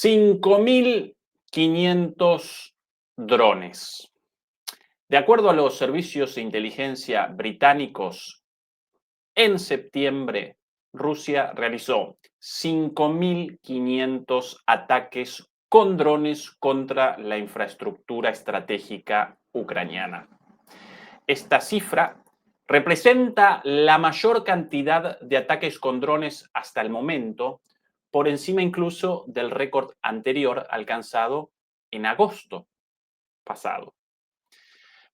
5.500 drones. De acuerdo a los servicios de inteligencia británicos, en septiembre Rusia realizó 5.500 ataques con drones contra la infraestructura estratégica ucraniana. Esta cifra representa la mayor cantidad de ataques con drones hasta el momento, por encima incluso del récord anterior alcanzado en agosto pasado.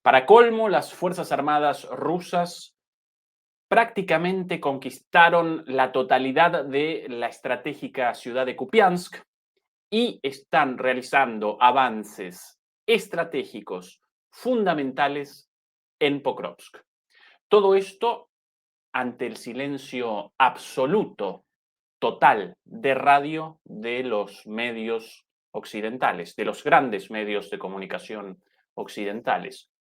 Para colmo, las Fuerzas Armadas rusas prácticamente conquistaron la totalidad de la estratégica ciudad de Kupiansk y están realizando avances estratégicos fundamentales en Pokrovsk. Todo esto ante el silencio absoluto, total, de radio de los medios occidentales, de los grandes medios de comunicación occidentales.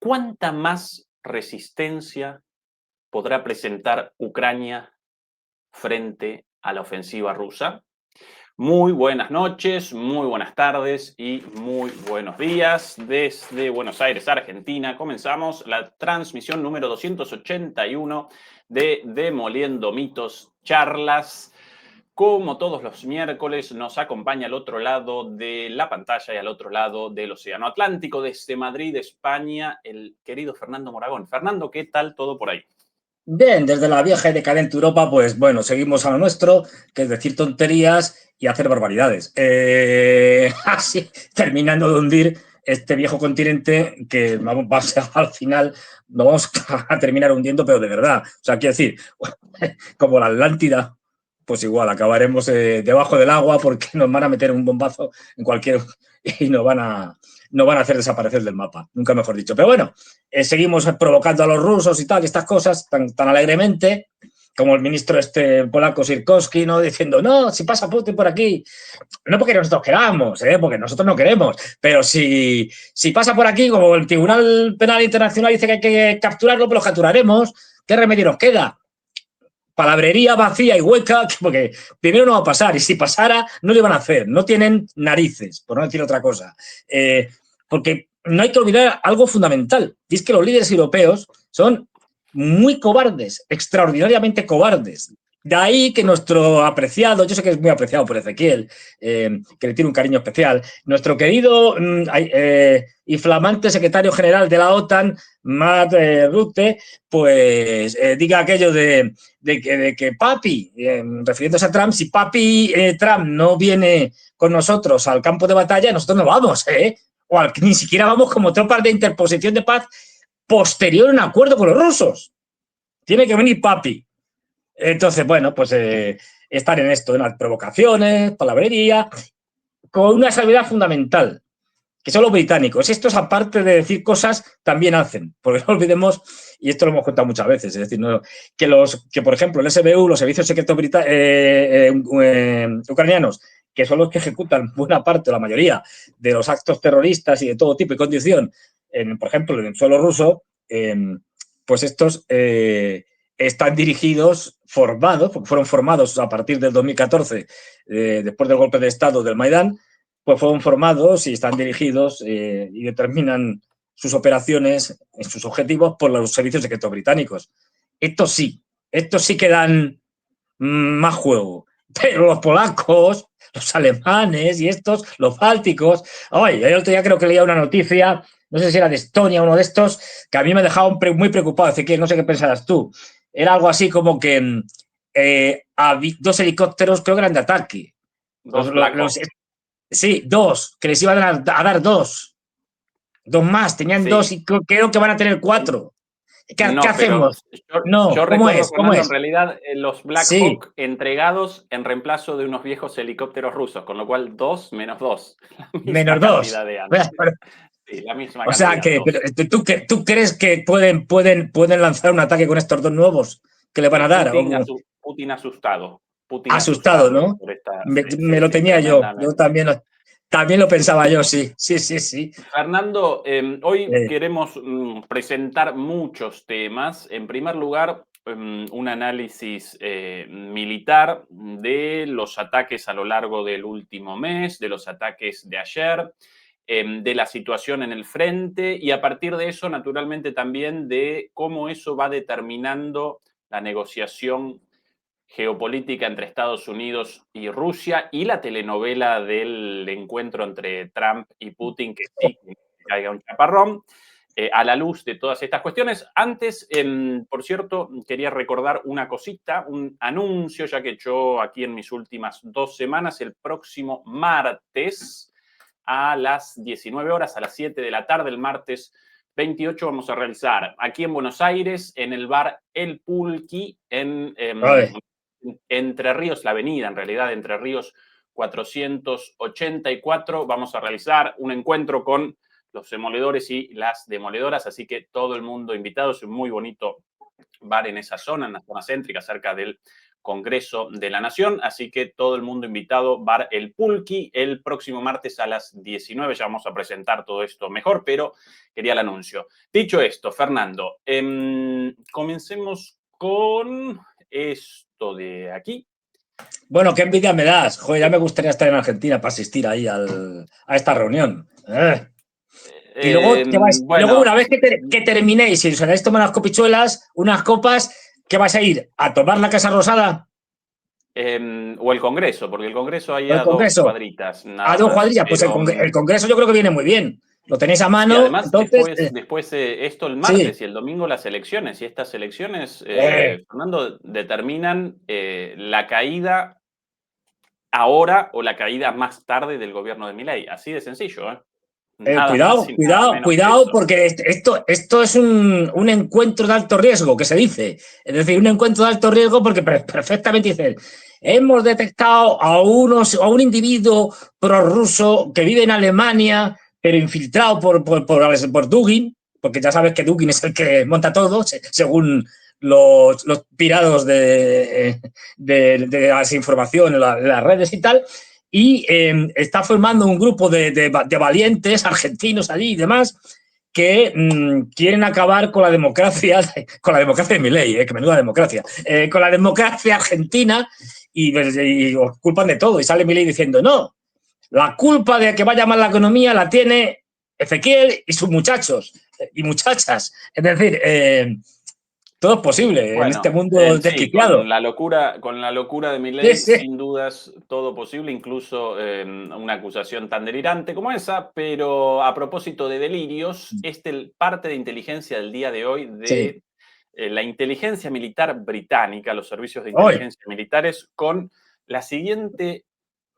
¿Cuánta más resistencia podrá presentar Ucrania frente a la ofensiva rusa? Muy buenas noches, muy buenas tardes y muy buenos días. Desde Buenos Aires, Argentina, comenzamos la transmisión número 281 de Demoliendo Mitos Charlas. Como todos los miércoles, nos acompaña al otro lado de la pantalla y al otro lado del Océano Atlántico, desde Madrid, España, el querido Fernando Moragón. Fernando, ¿qué tal todo por ahí? Bien, desde la vieja y decadente Europa, pues bueno, seguimos a lo nuestro, que es decir tonterías y hacer barbaridades. Así, terminando de hundir este viejo continente que vamos al final lo vamos a terminar hundiendo, pero de verdad. O sea, quiero decir, como la Atlántida, pues igual acabaremos debajo del agua porque nos van a meter un bombazo en cualquier y nos van a hacer desaparecer del mapa, nunca mejor dicho. Pero bueno, seguimos provocando a los rusos y tal, y estas cosas tan alegremente, como el ministro polaco Sirkowski, ¿no? Diciendo, no, si pasa Putin por aquí, no porque nosotros queramos, porque nosotros no queremos, pero si pasa por aquí, como el Tribunal Penal Internacional dice que hay que capturarlo, pues lo capturaremos, ¿qué remedio nos queda? Palabrería vacía y hueca, porque primero no va a pasar, y si pasara, no le van a hacer, no tienen narices, por no decir otra cosa. Porque no hay que olvidar algo fundamental, y es que los líderes europeos son muy cobardes, extraordinariamente cobardes. De ahí que nuestro apreciado, yo sé que es muy apreciado por Ezequiel, que le tiene un cariño especial, nuestro querido y flamante secretario general de la OTAN, Matt Rutte, pues diga aquello de que papi, refiriéndose a Trump, si papi Trump no viene con nosotros al campo de batalla, nosotros no vamos, o ni siquiera vamos como tropas de interposición de paz posterior a un acuerdo con los rusos. Tiene que venir papi. Entonces, bueno, pues estar en esto, en las provocaciones, palabrería, con una salvedad fundamental, que son los británicos. Estos, aparte de decir cosas, también hacen, porque no olvidemos, y esto lo hemos contado muchas veces, es decir, no, que por ejemplo, el SBU, los servicios secretos ucranianos, que son los que ejecutan buena parte o la mayoría de los actos terroristas y de todo tipo y condición, por ejemplo, en el suelo ruso, pues estos están dirigidos, formados, porque fueron formados a partir del 2014, después del golpe de Estado del Maidán, pues fueron formados y están dirigidos y determinan sus operaciones, sus objetivos por los servicios secretos británicos. Estos sí que dan más juego. Pero los polacos, los alemanes y estos, los bálticos. Oye, el otro día creo que leía una noticia, no sé si era de Estonia, uno de estos, que a mí me dejaba muy preocupado. Ezequiel, no sé qué pensarás tú. Era algo así como que dos helicópteros, creo que eran de ataque. Sí, dos, que les iban a dar dos. Dos más, tenían sí. Dos y creo que van a tener cuatro. ¿Qué hacemos? Yo recuerdo, Fernando, en realidad los Black Hawk entregados en reemplazo de unos viejos helicópteros rusos, con lo cual 2 menos 2. Menos 2. Sí, la misma o sea que, ¿tú crees que pueden lanzar un ataque con estos dos nuevos que le van a dar? Putin asustado. Asustado, ¿no? Me lo tenía yo. Yo también lo pensaba yo, sí. Fernando, hoy queremos presentar muchos temas. En primer lugar, un análisis militar de los ataques a lo largo del último mes, de los ataques de ayer, de la situación en el frente y a partir de eso, naturalmente, también de cómo eso va determinando la negociación geopolítica entre Estados Unidos y Rusia y la telenovela del encuentro entre Trump y Putin, que sí, que caiga un chaparrón. A la luz de todas estas cuestiones. Antes, por cierto, quería recordar una cosita, un anuncio, ya que yo aquí en mis últimas 2 semanas, el próximo martes a las 19 horas, a las 7 de la tarde, el martes 28, vamos a realizar aquí en Buenos Aires, en el bar El Pulqui, en Entre Ríos, la avenida, en realidad, Entre Ríos 484, vamos a realizar un encuentro con los demoledores y las demoledoras, así que todo el mundo invitado. Es un muy bonito bar en esa zona, en la zona céntrica, cerca del Congreso de la Nación, así que todo el mundo invitado, bar El Pulqui, el próximo martes a las 19, ya vamos a presentar todo esto mejor, pero quería el anuncio. Dicho esto, Fernando, comencemos con esto de aquí. Bueno, qué envidia me das. Joder, ya me gustaría estar en Argentina para asistir ahí a esta reunión. Y luego, luego Bueno, una vez que terminéis y os hagáis tomar unas copichuelas, unas copas, ¿qué vais a ir? ¿A tomar la Casa Rosada? o el Congreso, porque el Congreso hay ¿O el a 2 Congreso? cuadritas, A nada dos más. cuadrillas. Pues Pero el Congreso yo creo que viene muy bien. Lo tenéis a sí, mano, además, entonces. después esto el Sí. martes y el domingo las elecciones. Y estas elecciones, Eh, Fernando, determinan la caída ahora o la caída más tarde del gobierno de Milei. Así de sencillo, ¿eh? Nada más cuidado, y nada cuidado, menos que cuidado, eso. porque esto es un encuentro de alto riesgo, que se dice. Es decir, un encuentro de alto riesgo porque perfectamente dicen, hemos detectado a un individuo prorruso que vive en Alemania, pero infiltrado por Dugin, porque ya sabes que Dugin es el que monta todo, según los pirados de la desinformación en las redes y tal, y está formando un grupo de valientes argentinos allí y demás que quieren acabar con la democracia de Milei, que menuda democracia, con la democracia argentina y os culpan de todo. Y sale Milei diciendo, no, la culpa de que vaya mal la economía la tiene Ezequiel y sus muchachos y muchachas. Es decir, todo es posible en este Bueno, mundo sí, desquiciado. con la locura de Sí, Milei, sí. sin dudas, todo posible, incluso una acusación tan delirante como esa, pero a propósito de delirios, este parte de inteligencia del día de hoy Sí. de la inteligencia militar británica, los servicios de Hoy. inteligencia militares, con la siguiente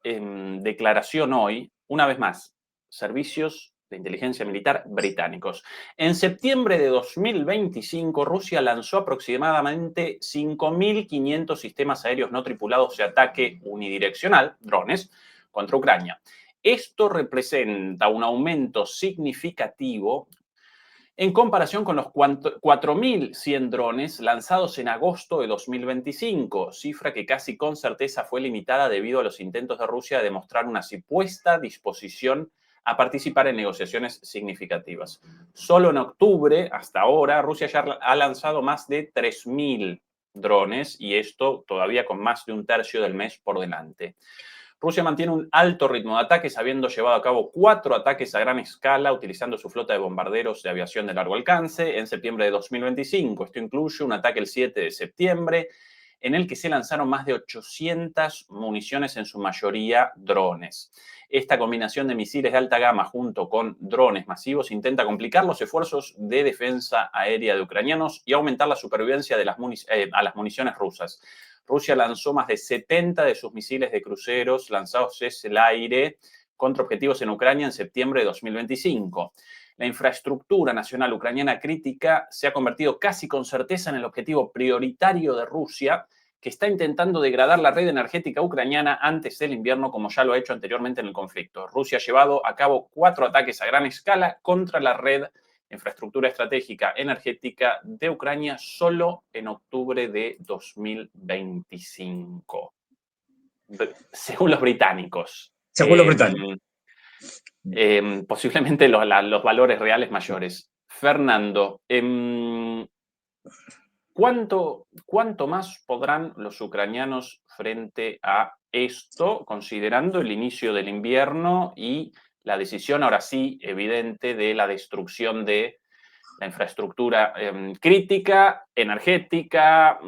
declaración hoy, una vez más, servicios de inteligencia militar británicos. En septiembre de 2025, Rusia lanzó aproximadamente 5.500 sistemas aéreos no tripulados de ataque unidireccional, drones, contra Ucrania. Esto representa un aumento significativo en comparación con los 4.100 drones lanzados en agosto de 2025, cifra que casi con certeza fue limitada debido a los intentos de Rusia de demostrar una supuesta disposición a participar en negociaciones significativas. Solo en octubre, hasta ahora, Rusia ya ha lanzado más de 3.000 drones y esto todavía con más de un tercio del mes por delante. Rusia mantiene un alto ritmo de ataques, habiendo llevado a cabo 4 ataques a gran escala utilizando su flota de bombarderos de aviación de largo alcance en septiembre de 2025. Esto incluye un ataque el 7 de septiembre, en el que se lanzaron más de 800 municiones, en su mayoría drones. Esta combinación de misiles de alta gama junto con drones masivos intenta complicar los esfuerzos de defensa aérea de ucranianos y aumentar la supervivencia de a las municiones rusas. Rusia lanzó más de 70 de sus misiles de cruceros lanzados desde el aire contra objetivos en Ucrania en septiembre de 2025. La infraestructura nacional ucraniana crítica se ha convertido casi con certeza en el objetivo prioritario de Rusia, que está intentando degradar la red energética ucraniana antes del invierno, como ya lo ha hecho anteriormente en el conflicto. Rusia ha llevado a cabo 4 ataques a gran escala contra la red infraestructura estratégica energética de Ucrania solo en octubre de 2025, según los británicos. Según los británicos. Posiblemente los valores reales mayores. Fernando, ¿Cuánto más podrán los ucranianos frente a esto, considerando el inicio del invierno y la decisión ahora sí evidente de la destrucción de la infraestructura crítica, energética,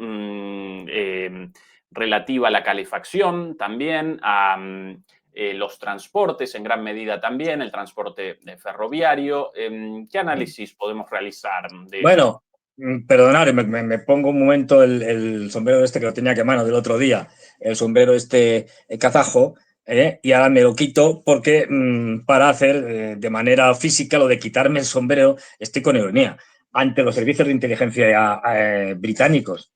relativa a la calefacción también, a los transportes en gran medida también, el transporte ferroviario? ¿Qué análisis podemos realizar de esto? Bueno, perdonad, me pongo un momento el sombrero este que lo tenía que mano del otro día, el sombrero este kazajo, y ahora me lo quito porque para hacer de manera física lo de quitarme el sombrero, estoy con ironía, ante los servicios de inteligencia británicos.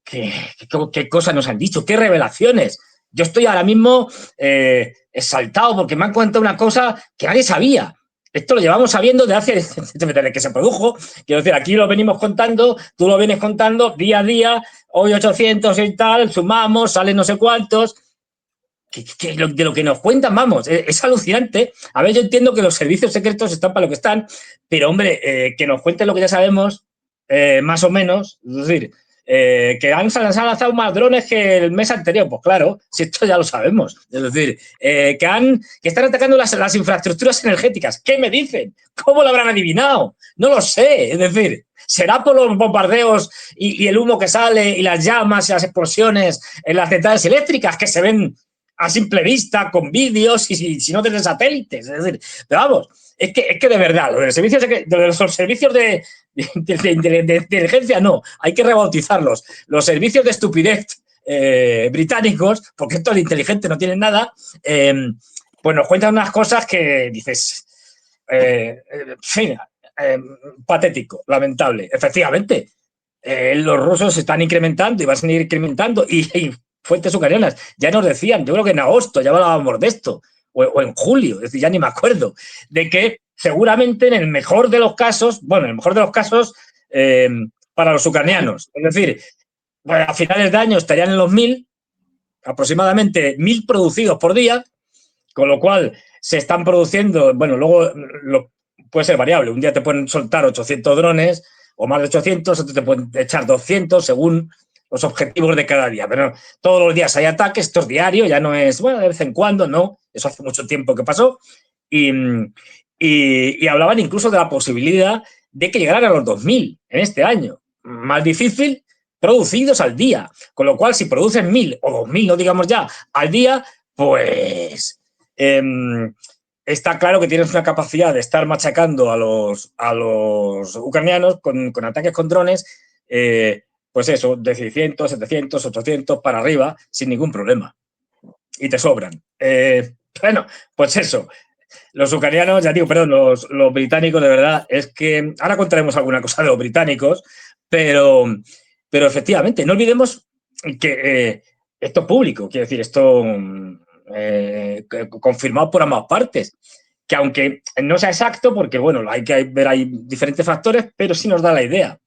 ¿Qué cosas nos han dicho? ¿Qué revelaciones? Yo estoy ahora mismo exaltado porque me han contado una cosa que nadie sabía. Esto lo llevamos sabiendo desde que se produjo. Quiero decir, aquí lo venimos contando, tú lo vienes contando día a día, hoy 800 y tal, sumamos, salen no sé cuántos. De lo que nos cuentan, vamos, es alucinante. A ver, yo entiendo que los servicios secretos están para lo que están, pero hombre, que nos cuenten lo que ya sabemos, más o menos, es decir, que se han lanzado más drones que el mes anterior, pues claro, si esto ya lo sabemos. Es decir, que están atacando las infraestructuras energéticas. ¿Qué me dicen? ¿Cómo lo habrán adivinado? No lo sé. Es decir, ¿será por los bombardeos y el humo que sale y las llamas y las explosiones en las centrales eléctricas que se ven a simple vista, con vídeos y si no desde satélites? Es decir, pero vamos, es que de verdad, los servicios de inteligencia no, hay que rebautizarlos. Los servicios de estupidez británicos, porque estos de inteligentes no tienen nada, pues nos cuentan unas cosas que dices, patético, lamentable. Efectivamente, los rusos se están incrementando y van a seguir incrementando y fuentes ucranianas ya nos decían, yo creo que en agosto ya hablábamos de esto, o en julio, es decir, ya ni me acuerdo, de que seguramente en el mejor de los casos, bueno, en el mejor de los casos, para los ucranianos, es decir, bueno, a finales de año estarían en los 1000, aproximadamente 1000 producidos por día, con lo cual se están produciendo, bueno, luego puede ser variable, un día te pueden soltar 800 drones o más de 800, otros te pueden echar 200 según los objetivos de cada día, pero todos los días hay ataques, esto es diario, ya no es, bueno, de vez en cuando, no, eso hace mucho tiempo que pasó, y hablaban incluso de la posibilidad de que llegaran a los 2000 en este año. Más difícil, producidos al día, con lo cual si producen 1000 o 2000, no digamos ya, al día, pues está claro que tienes una capacidad de estar machacando a los ucranianos con ataques con drones, pues eso, de 600, 700, 800 para arriba, sin ningún problema. Y te sobran. Bueno, pues eso. Los ucranianos, ya digo, perdón, los británicos, de verdad, es que ahora contaremos alguna cosa de los británicos, pero efectivamente, no olvidemos que esto es público, quiero decir, esto confirmado por ambas partes, que aunque no sea exacto, porque bueno, hay que ver ahí diferentes factores, pero sí nos da la idea.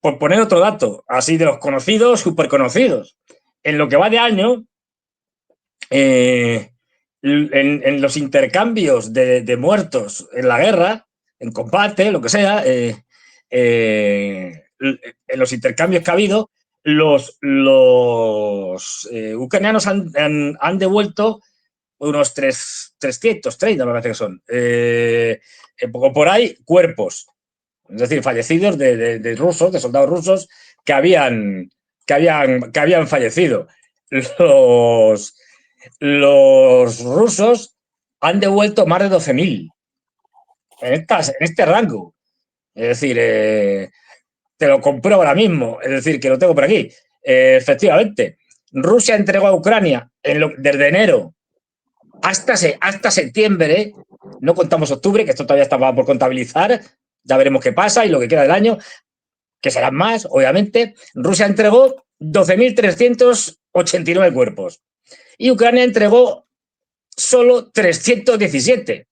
Por poner otro dato, así de los conocidos, súper conocidos, en lo que va de año, en los intercambios de muertos en la guerra, en combate, lo que sea, en los intercambios que ha habido, los ucranianos han devuelto unos 330, me parece que son, por ahí, cuerpos, es decir, fallecidos de rusos, de soldados rusos que habían fallecido. Los rusos han devuelto más de 12.000 en este rango. Es decir, te lo compruebo ahora mismo, es decir, que lo tengo por aquí. Efectivamente, Rusia entregó a Ucrania desde enero hasta septiembre, no contamos octubre, que esto todavía estaba por contabilizar, ya veremos qué pasa y lo que queda del año, que serán más, obviamente. Rusia entregó 12.389 cuerpos y Ucrania entregó solo 317.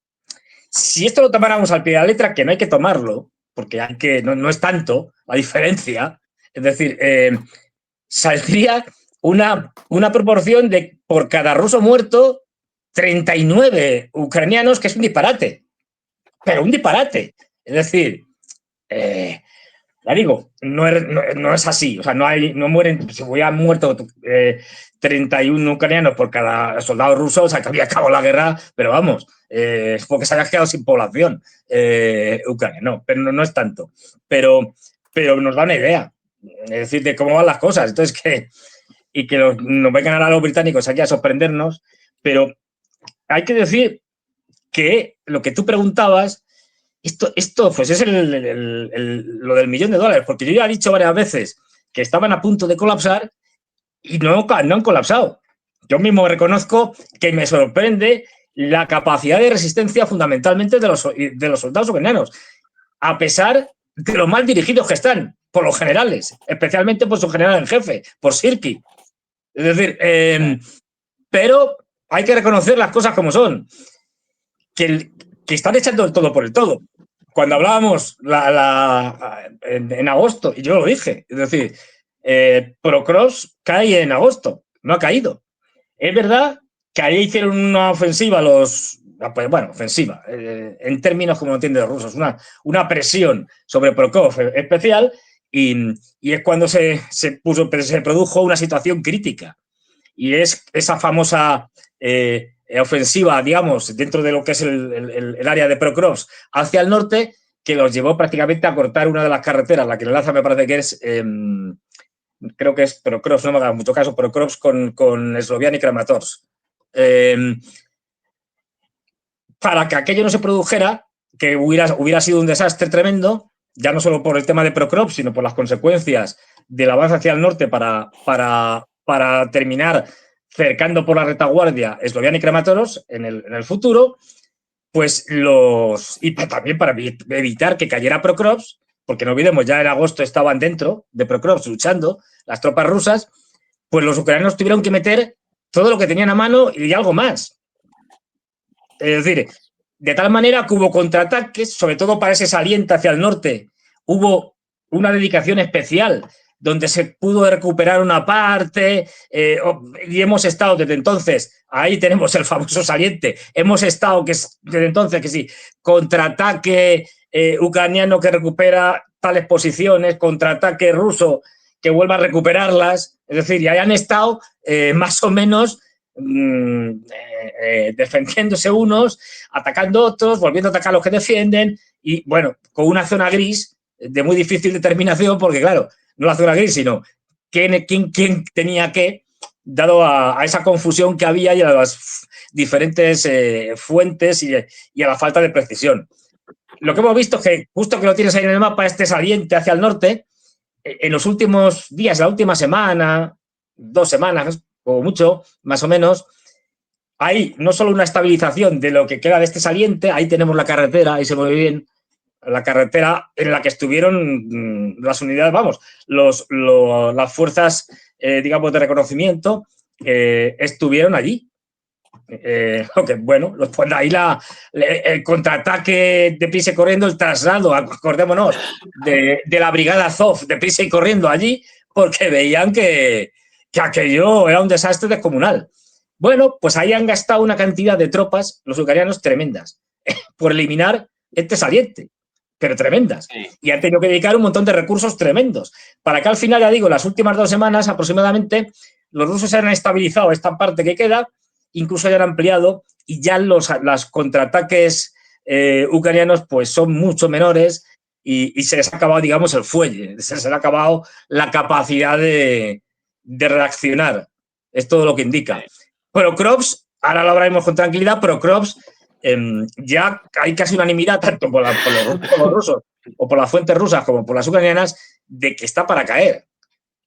Si esto lo tomáramos al pie de la letra, que no hay que tomarlo, porque no es tanto la diferencia, es decir, saldría una proporción de por cada ruso muerto 39 ucranianos, que es un disparate, pero un disparate. Es decir, Ya digo, no es así. O sea, no mueren, si hubieran muerto 31 ucranianos por cada soldado ruso, o sea, que había acabado la guerra, pero vamos, es porque se había quedado sin población Ucrania. No, pero no es tanto. Pero nos da una idea, es decir, de cómo van las cosas. Entonces, que nos vengan ahora los británicos aquí a sorprendernos, pero hay que decir que lo que tú preguntabas, esto pues es lo del $1.000.000, porque yo ya he dicho varias veces que estaban a punto de colapsar y no han colapsado. Yo mismo reconozco que me sorprende la capacidad de resistencia fundamentalmente de los soldados ucranianos, a pesar de lo mal dirigidos que están por los generales, especialmente por su general en jefe, por Sirki. Es decir, pero hay que reconocer las cosas como son, que están echando el todo por el todo. Cuando hablábamos en agosto, y yo lo dije, es decir, Procross cae en agosto, no ha caído. Es verdad que ahí hicieron una ofensiva ofensiva, en términos como lo entienden los rusos, una presión sobre Prokop especial, y es cuando se produjo una situación crítica. Y es esa famosa ofensiva, digamos, dentro de lo que es el área de Procrops hacia el norte, que los llevó prácticamente a cortar una de las carreteras, la que enlaza me parece que es, creo que es Procrops, no me haga mucho caso, Procrops con Sloviansk y Kramatorsk. Para que aquello no se produjera, que hubiera sido un desastre tremendo, ya no solo por el tema de Procrops, sino por las consecuencias del avance hacia el norte para terminar cercando por la retaguardia Sloviansk y Kramatorsk en el futuro, pues y también para evitar que cayera Procrops, porque no olvidemos, ya en agosto estaban dentro de Procrops luchando las tropas rusas, pues los ucranianos tuvieron que meter todo lo que tenían a mano y algo más. Es decir, de tal manera que hubo contraataques, sobre todo para ese saliente hacia el norte, hubo una dedicación especial donde se pudo recuperar una parte y hemos estado desde entonces, ahí tenemos el famoso saliente, hemos estado desde entonces que sí, contraataque ucraniano que recupera tales posiciones, contraataque ruso que vuelva a recuperarlas, es decir, ya han estado más o menos defendiéndose unos, atacando otros, volviendo a atacar a los que defienden y, bueno, con una zona gris de muy difícil determinación porque, claro, no la zona gris, sino quién tenía qué, dado a esa confusión que había y a las diferentes fuentes y a la falta de precisión. Lo que hemos visto es que, justo que lo tienes ahí en el mapa, este saliente hacia el norte, en los últimos días, la última semana, 2 semanas, o mucho, más o menos, hay no solo una estabilización de lo que queda de este saliente, ahí tenemos la carretera, ahí se ve bien, la carretera en la que estuvieron las unidades, vamos, las fuerzas, digamos, de reconocimiento estuvieron allí. Bueno, pues ahí el contraataque de prisa y corriendo, el traslado, acordémonos, de la brigada Azov de prisa y corriendo allí, porque veían que aquello era un desastre descomunal. Bueno, pues ahí han gastado una cantidad de tropas, los ucranianos, tremendas, por eliminar este saliente, pero tremendas. Sí. Y han tenido que dedicar un montón de recursos tremendos. Para que al final, ya digo, las últimas 2 semanas aproximadamente, los rusos se han estabilizado esta parte que queda, incluso ya han ampliado y ya los contraataques ucranianos pues son mucho menores y se les ha acabado, digamos, el fuelle, se les ha acabado la capacidad de reaccionar. Es todo lo que indica. Pero Crops, ahora lo hablaremos con tranquilidad, pero Crops ya hay casi unanimidad, tanto por los rusos o por las fuentes rusas como por las ucranianas, de que está para caer.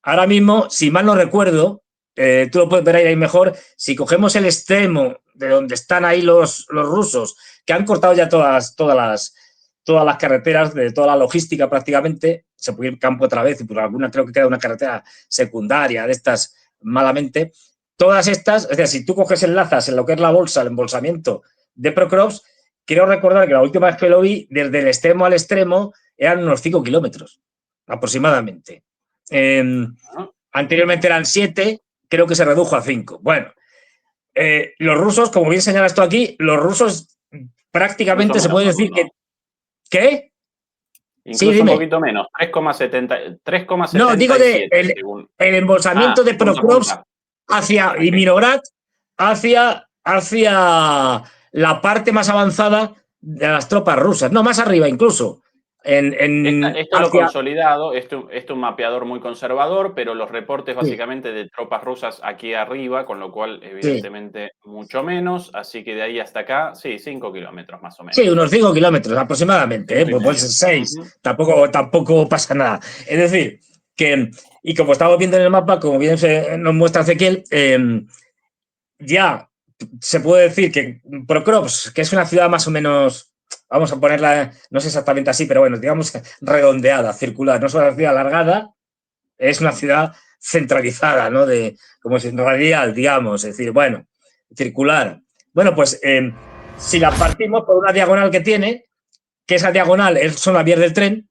Ahora mismo, si mal no recuerdo, tú lo puedes ver ahí mejor, si cogemos el extremo de donde están ahí los rusos, que han cortado ya todas las carreteras, de toda la logística prácticamente, se puede ir campo otra vez y por alguna creo que queda una carretera secundaria de estas malamente. Todas estas, es decir, si tú coges enlazas en lo que es la bolsa, el embolsamiento de Procrops, quiero recordar que la última vez que lo vi, desde el extremo al extremo, eran unos 5 kilómetros aproximadamente. Anteriormente eran 7, creo que se redujo a 5. Bueno, los rusos, como bien señalas tú aquí, los rusos prácticamente se puede decir que... ¿Qué? Sí, Incluso un dime. poquito menos, 3,70, No, digo de 3,77 según. el embolsamiento de Punta a Procrops punta. hacia y Ok. Minograd hacia la parte más avanzada de las tropas rusas, no, más arriba incluso. Esto es lo Hacia. consolidado, esto es un mapeador muy conservador, pero los reportes Sí, básicamente de tropas rusas aquí arriba, con lo cual sí, evidentemente mucho menos, así que de ahí hasta acá, sí, 5 kilómetros más o sí, menos. unos 5 kilómetros aproximadamente, ¿eh? Cinco y Pues puede medio. ser 6, Ujú. tampoco pasa nada. Es decir, que, y como estamos viendo en el mapa, como bien nos muestra Ezequiel, ya se puede decir que Procrops, que es una ciudad más o menos, vamos a ponerla, no sé exactamente así, pero bueno, digamos redondeada, circular, no es una ciudad alargada, es una ciudad centralizada, ¿no? Como es radial, digamos, es decir, bueno, circular. Bueno, pues si la partimos por una diagonal que tiene, que esa diagonal son las vías del tren,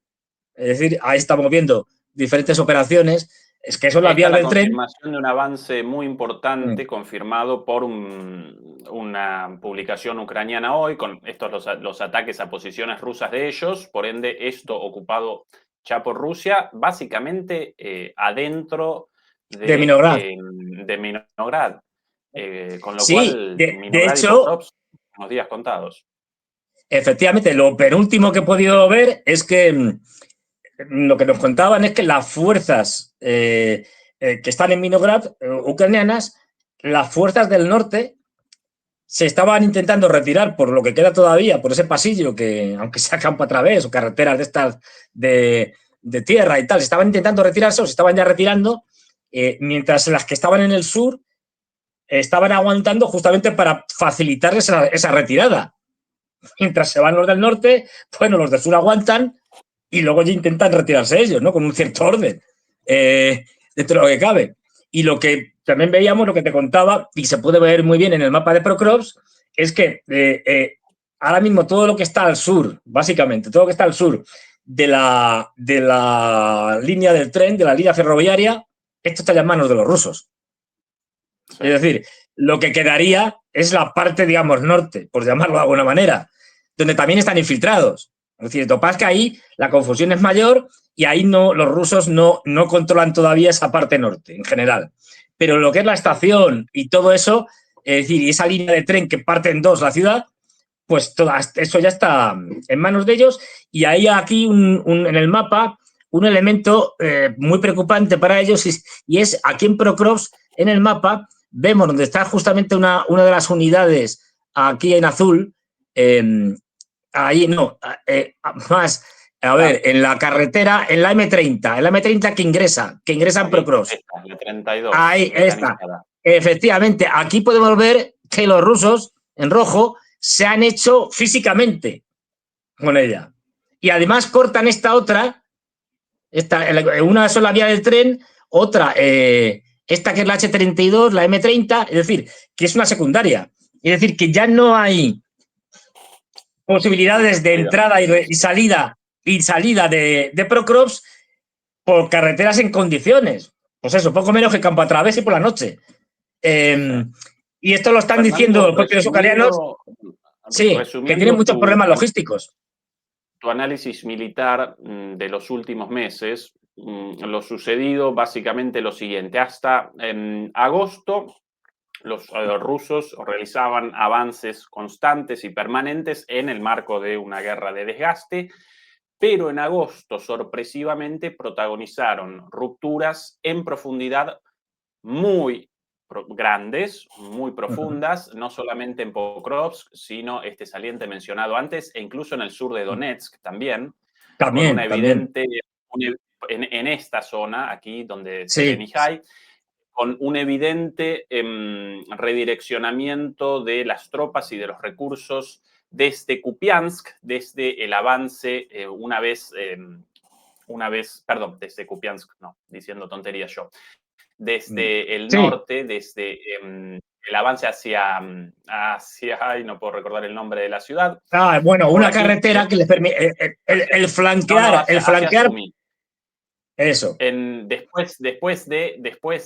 es decir, ahí estamos viendo diferentes operaciones, es que son las Esta es vías la del tren. confirmación de un avance muy importante confirmado por una publicación ucraniana hoy, con estos los ataques a posiciones rusas de ellos, por ende esto ocupado ya por Rusia, básicamente adentro De Minograd. de Minograd, con lo Sí, cual de Minograd y hecho, Pokrovsk, unos días contados. efectivamente, lo penúltimo que he podido ver es que lo que nos contaban es que las fuerzas que están en Minograd, ucranianas, las fuerzas del norte se estaban intentando retirar por lo que queda todavía, por ese pasillo que, aunque sea campo a través o carreteras de estas de tierra y tal, se estaban intentando retirarse o se estaban ya retirando, mientras las que estaban en el sur estaban aguantando justamente para facilitarles esa retirada. Mientras se van los del norte, bueno, los del sur aguantan y luego ya intentan retirarse ellos, ¿no? Con un cierto orden, dentro de lo que cabe. Y lo que también veíamos, lo que te contaba, y se puede ver muy bien en el mapa de Procrops, es que ahora mismo todo lo que está al sur, básicamente, todo lo que está al sur de la línea del tren, de la línea ferroviaria, esto está ya en manos de los rusos. Sí. Es decir, lo que quedaría es la parte, digamos, norte, por llamarlo de alguna manera, donde también están infiltrados. Es decir, lo que pasa es que ahí la confusión es mayor y ahí no, los rusos no controlan todavía esa parte norte en general. Pero lo que es la estación y todo eso, es decir, y esa línea de tren que parte en dos la ciudad, pues todo eso ya está en manos de ellos. Y hay aquí en el mapa un elemento muy preocupante para ellos y es aquí en Procrops, en el mapa, vemos donde está justamente una de las unidades aquí en azul, ahí no, más, a ver, en la carretera, en la M30 que ingresa en Aquí, Procrops. esta, la 32, Ahí está. mecanizada. Efectivamente, aquí podemos ver que los rusos, en rojo, se han hecho físicamente con ella. Y además cortan esta otra, una es la vía del tren, otra, esta que es la H32, la M30, es decir, que es una secundaria. Es decir, que ya no hay posibilidades de entrada y salida de Procrops por carreteras en condiciones. Pues eso, poco menos que campo a través y por la noche. Sí. Eh, y esto lo están diciendo Fernando, los propios ucranianos, sí, que tienen resumiendo muchos problemas logísticos. tu análisis militar de los últimos meses, lo sucedido básicamente lo siguiente. Hasta agosto, los rusos realizaban avances constantes y permanentes en el marco de una guerra de desgaste, pero en agosto, sorpresivamente, protagonizaron rupturas en profundidad muy grandes, muy profundas, no solamente en Pokrovsk, sino este saliente mencionado antes, e incluso en el sur de Donetsk también, con una También. evidente, en esta zona, aquí donde se ve Sí, Nijai, con un evidente redireccionamiento de las tropas y de los recursos desde Kupiansk, desde el avance perdón, desde Kupiansk, no, diciendo tonterías yo, desde el sí. norte, desde el avance ay, no puedo recordar el nombre de la ciudad, Ah, bueno, por una aquí, carretera que les permite no, no, el hacia flanquear, Sumi. eso. Después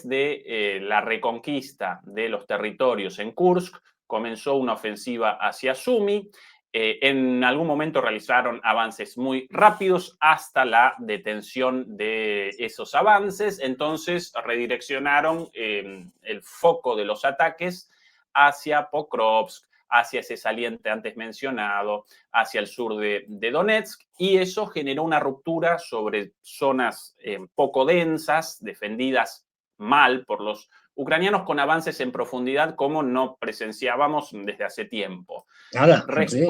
de la reconquista de los territorios en Kursk, comenzó una ofensiva hacia Sumi. En algún momento realizaron avances muy rápidos hasta la detención de esos avances, entonces redireccionaron el foco de los ataques hacia Pokrovsk, hacia ese saliente antes mencionado, hacia el sur de Donetsk, y eso generó una ruptura sobre zonas poco densas, defendidas mal por los ucranianos, con avances en profundidad como no presenciábamos desde hace tiempo. Nada, sí.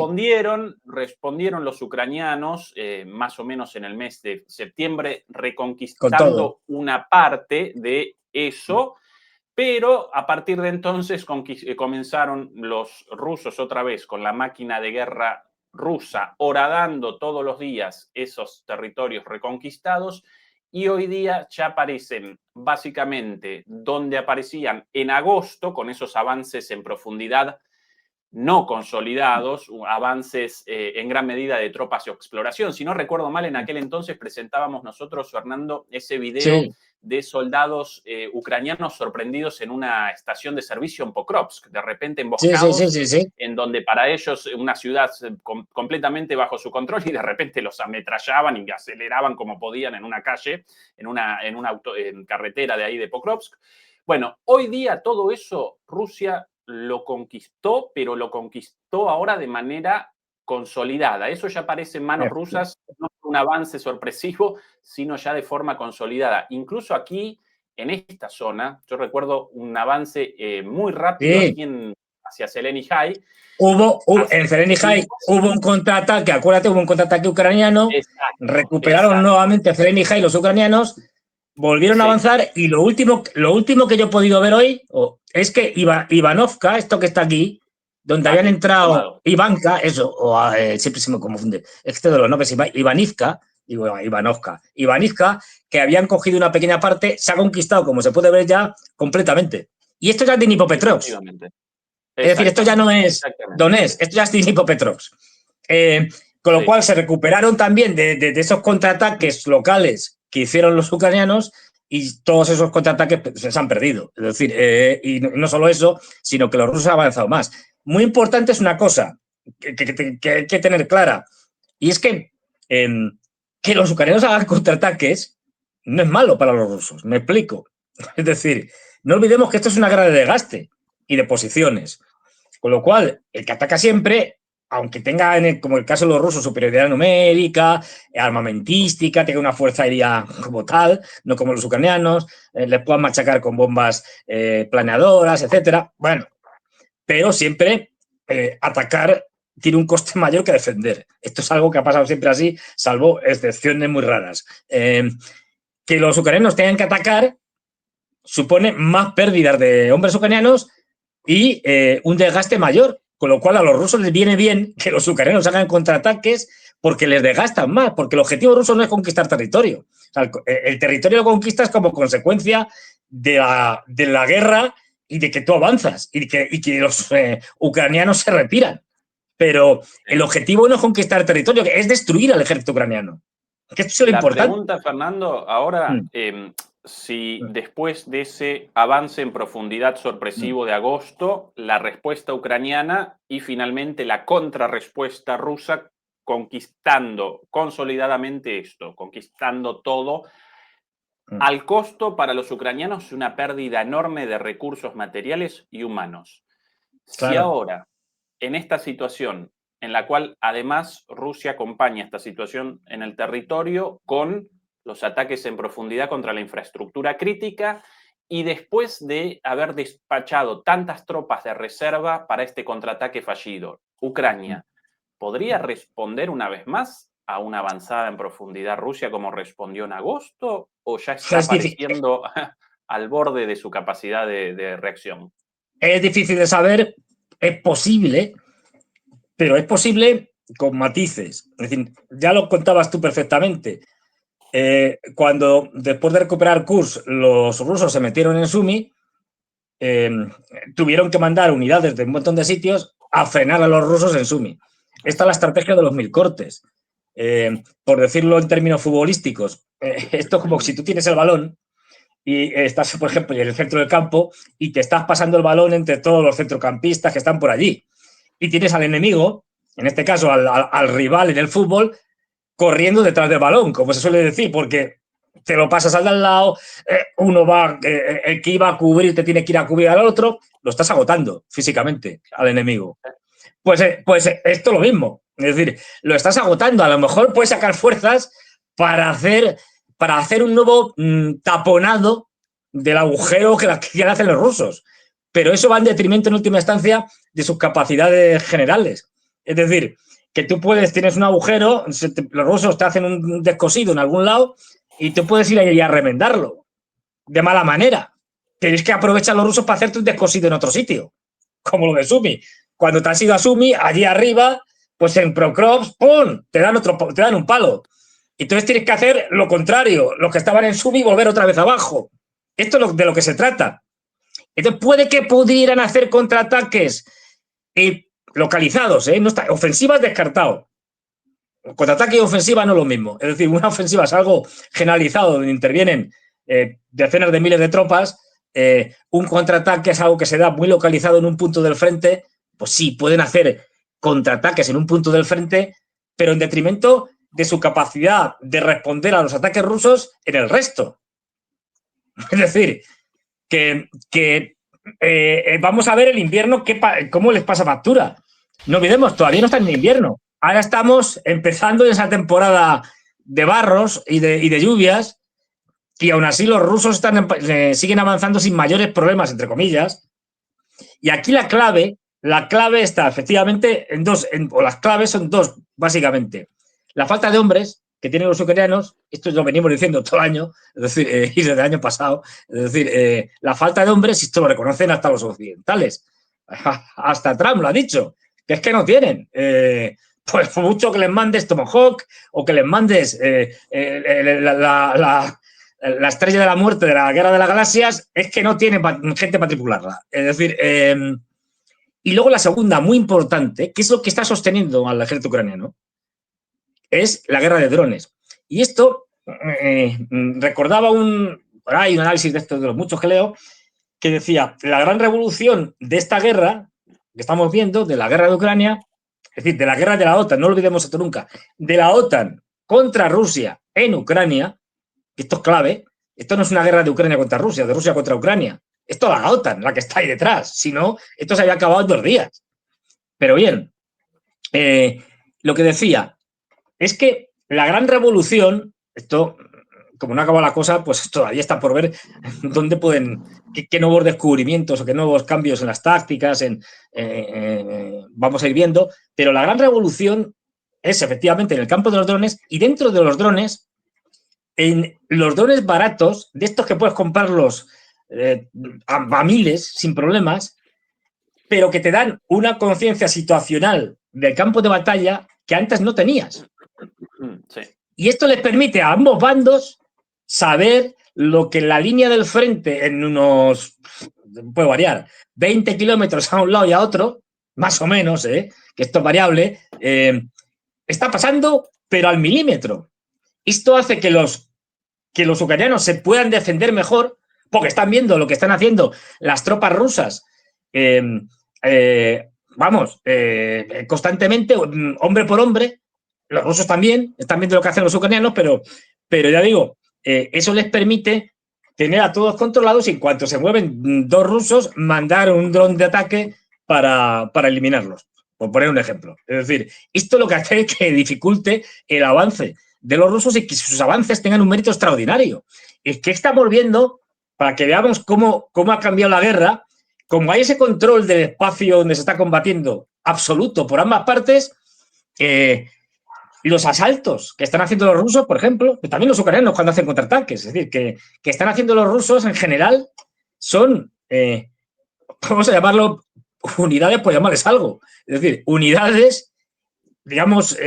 Respondieron los ucranianos más o menos en el mes de septiembre, Con todo. reconquistando una parte de eso, pero a partir de entonces comenzaron los rusos otra vez con la máquina de guerra rusa, horadando todos los días esos territorios reconquistados, y hoy día ya aparecen básicamente donde aparecían en agosto, con esos avances en profundidad no consolidados, avances en gran medida de tropas de exploración. Si no recuerdo mal, en aquel entonces presentábamos nosotros, Fernando, ese video Sí, de soldados ucranianos sorprendidos en una estación de servicio en Pokrovsk, de repente sí, sí, sí, emboscados, sí, sí. en donde para ellos una ciudad completamente bajo su control, y de repente los ametrallaban y aceleraban como podían en una calle, en carretera de ahí de Pokrovsk. Bueno, hoy día todo eso Rusia lo conquistó, pero lo conquistó ahora de manera consolidada. Eso ya parece en manos rusas, no un avance sorpresivo, sino ya de forma consolidada. Incluso aquí, en esta zona, yo recuerdo un avance muy rápido Sí. aquí hacia Zeleny High. En Hace Zelenihai días. hubo un contraataque, acuérdate, hubo un contraataque ucraniano, Exacto, recuperaron exacto. nuevamente Zelenihai los ucranianos, volvieron a Sí, avanzar y lo último que yo he podido ver hoy es que Ivanovka, esto que está aquí, donde habían aquí, entrado tomado. Ivanka, eso, siempre se me confunde, este de los nombres, Ivanivka, digo Ivanovka, Ivanivka, que habían cogido una pequeña parte, se ha conquistado, como se puede ver ya, completamente. Y esto ya es de Dnipropetrovsk. Efectivamente. Es decir, esto ya no Exactamente, es exactamente. Donetsk, esto ya es Dnipropetrovsk. Con lo Sí, cual se recuperaron también de esos contraataques locales que hicieron los ucranianos y todos esos contraataques se han perdido. Es decir, y no solo eso, sino que los rusos han avanzado más. Muy importante es una cosa que hay que tener clara, y es que los ucranianos hagan contraataques no es malo para los rusos, me explico. Es decir, no olvidemos que esto es una guerra de desgaste y de posiciones. Con lo cual, el que ataca siempre, aunque tenga, como el caso de los rusos, superioridad numérica, armamentística, tenga una fuerza aérea como tal, no como los ucranianos, les puedan machacar con bombas planeadoras, etcétera. Bueno, pero siempre atacar tiene un coste mayor que defender. Esto es algo que ha pasado siempre así, salvo excepciones muy raras. Que los ucranianos tengan que atacar supone más pérdidas de hombres ucranianos y un desgaste mayor, con lo cual a los rusos les viene bien que los ucranianos hagan contraataques porque les desgastan más, porque el objetivo ruso no es conquistar territorio. O sea, el territorio lo conquistas como consecuencia de la guerra y de que tú avanzas y que los ucranianos se retiran. Pero el sí. objetivo no es conquistar territorio, es destruir al ejército ucraniano. Que esto es lo La importante. pregunta, Fernando, ahora, Mm, si mm, después de ese avance en profundidad mm. sorpresivo de agosto, la respuesta ucraniana y finalmente la contrarrespuesta rusa conquistando consolidadamente esto, conquistando todo, Mm. al costo para los ucranianos de una pérdida enorme de recursos materiales y humanos. Si Claro. ahora, en esta situación, en la cual además Rusia acompaña esta situación en el territorio con los ataques en profundidad contra la infraestructura crítica, y después de haber despachado tantas tropas de reserva para este contraataque fallido, Ucrania podría responder una vez más a una avanzada en profundidad Rusia como respondió en agosto, o ya está Es difícil, apareciendo al borde de su capacidad de reacción. es difícil de saber, es posible, pero es posible con matices. Es decir, ya lo contabas tú perfectamente. Cuando después de recuperar Kursk los rusos se metieron en Sumi, eh, tuvieron que mandar unidades de un montón de sitios a frenar a los rusos en Sumi. Esta es la Exacto. estrategia de los mil cortes. Por decirlo en términos futbolísticos, esto es como si tú tienes el balón y estás, por ejemplo, en el centro del campo y te estás pasando el balón entre todos los centrocampistas que están por allí. Y tienes al enemigo en este caso al rival en el fútbol, corriendo detrás del balón, como se suele decir, porque te lo pasas al de al lado, uno va, el que iba a cubrir te tiene que ir a cubrir al otro, lo estás agotando físicamente al enemigo. Pues esto es lo mismo, es decir, lo estás agotando, a lo mejor puedes sacar fuerzas para hacer un nuevo taponado del agujero que hacen los rusos, pero eso va en detrimento en última instancia de sus capacidades generales. Es decir, que tú tienes un agujero, los rusos te hacen un descosido en algún lado y tú puedes ir ahí a remendarlo de mala manera. Pero es que aprovechan los rusos para hacerte un descosido en otro sitio, como lo de Sumi. Cuando te has ido a Sumi, allí arriba, pues en Procrops, ¡pum! Te dan un palo. Entonces tienes que hacer lo contrario, los que estaban en Sumi volver otra vez abajo. Esto es de lo que se trata. Entonces puede que pudieran hacer contraataques localizados, no está, ofensivas descartado. Contraataque y ofensiva no es lo mismo. Es decir, una ofensiva es algo generalizado donde intervienen decenas de miles de tropas. Un contraataque es algo que se da muy localizado en un punto del frente. Pues sí, pueden hacer contraataques en un punto del frente, pero en detrimento de su capacidad de responder a los ataques rusos en el resto. Es decir, que vamos a ver el invierno cómo les pasa factura. No olvidemos, todavía no está en invierno. Ahora estamos empezando esa temporada de barros y de lluvias, y aún así los rusos siguen avanzando sin mayores problemas, entre comillas. Y aquí la clave está efectivamente en dos, o las claves son dos, básicamente. La falta de hombres que tienen los ucranianos, esto lo venimos diciendo todo el año, es decir, y desde el año pasado, es decir, la falta de hombres, esto lo reconocen hasta los occidentales. Hasta Trump lo ha dicho, que es que no tienen. Pues por mucho que les mandes Tomahawk o que les mandes la estrella de la muerte de la Guerra de las Galaxias, es que no tiene gente para tripularla. Es decir, y luego la segunda, muy importante, que es lo que está sosteniendo al ejército ucraniano, es la guerra de drones. Y esto recordaba por ahí un análisis de estos de los muchos que leo, que decía, la gran revolución de esta guerra que estamos viendo, de la guerra de Ucrania, es decir, de la guerra de la OTAN, no olvidemos esto nunca, de la OTAN contra Rusia en Ucrania, esto es clave, esto no es una guerra de Ucrania contra Rusia, de Rusia contra Ucrania, esto es la OTAN, la que está ahí detrás, si no, esto se había acabado en 2 días. Pero bien, lo que decía es que la gran revolución, esto, como no ha acabado la cosa, pues todavía está por ver dónde pueden, qué nuevos descubrimientos o qué nuevos cambios en las tácticas, vamos a ir viendo, pero la gran revolución es efectivamente en el campo de los drones, y dentro de los drones, en los drones baratos, de estos que puedes comprarlos a miles sin problemas, pero que te dan una conciencia situacional del campo de batalla que antes no tenías. Sí. Y esto les permite a ambos bandos saber lo que la línea del frente en unos, puede variar, 20 kilómetros a un lado y a otro, más o menos, que esto es variable, está pasando, pero al milímetro. Esto hace que los ucranianos se puedan defender mejor porque están viendo lo que están haciendo las tropas rusas, constantemente, hombre por hombre. Los rusos también están viendo lo que hacen los ucranianos, pero ya digo, eso les permite tener a todos controlados y en cuanto se mueven 2 rusos, mandar un dron de ataque para eliminarlos, por poner un ejemplo. Es decir, esto lo que hace es que dificulte el avance de los rusos y que sus avances tengan un mérito extraordinario. Es que estamos viendo, para que veamos cómo ha cambiado la guerra, como hay ese control del espacio donde se está combatiendo absoluto por ambas partes, los asaltos que están haciendo los rusos, por ejemplo, pero también los ucranianos cuando hacen contraataques, es decir, que están haciendo los rusos en general son, vamos a llamarlo, unidades, pues llamarles algo. Es decir, unidades, digamos,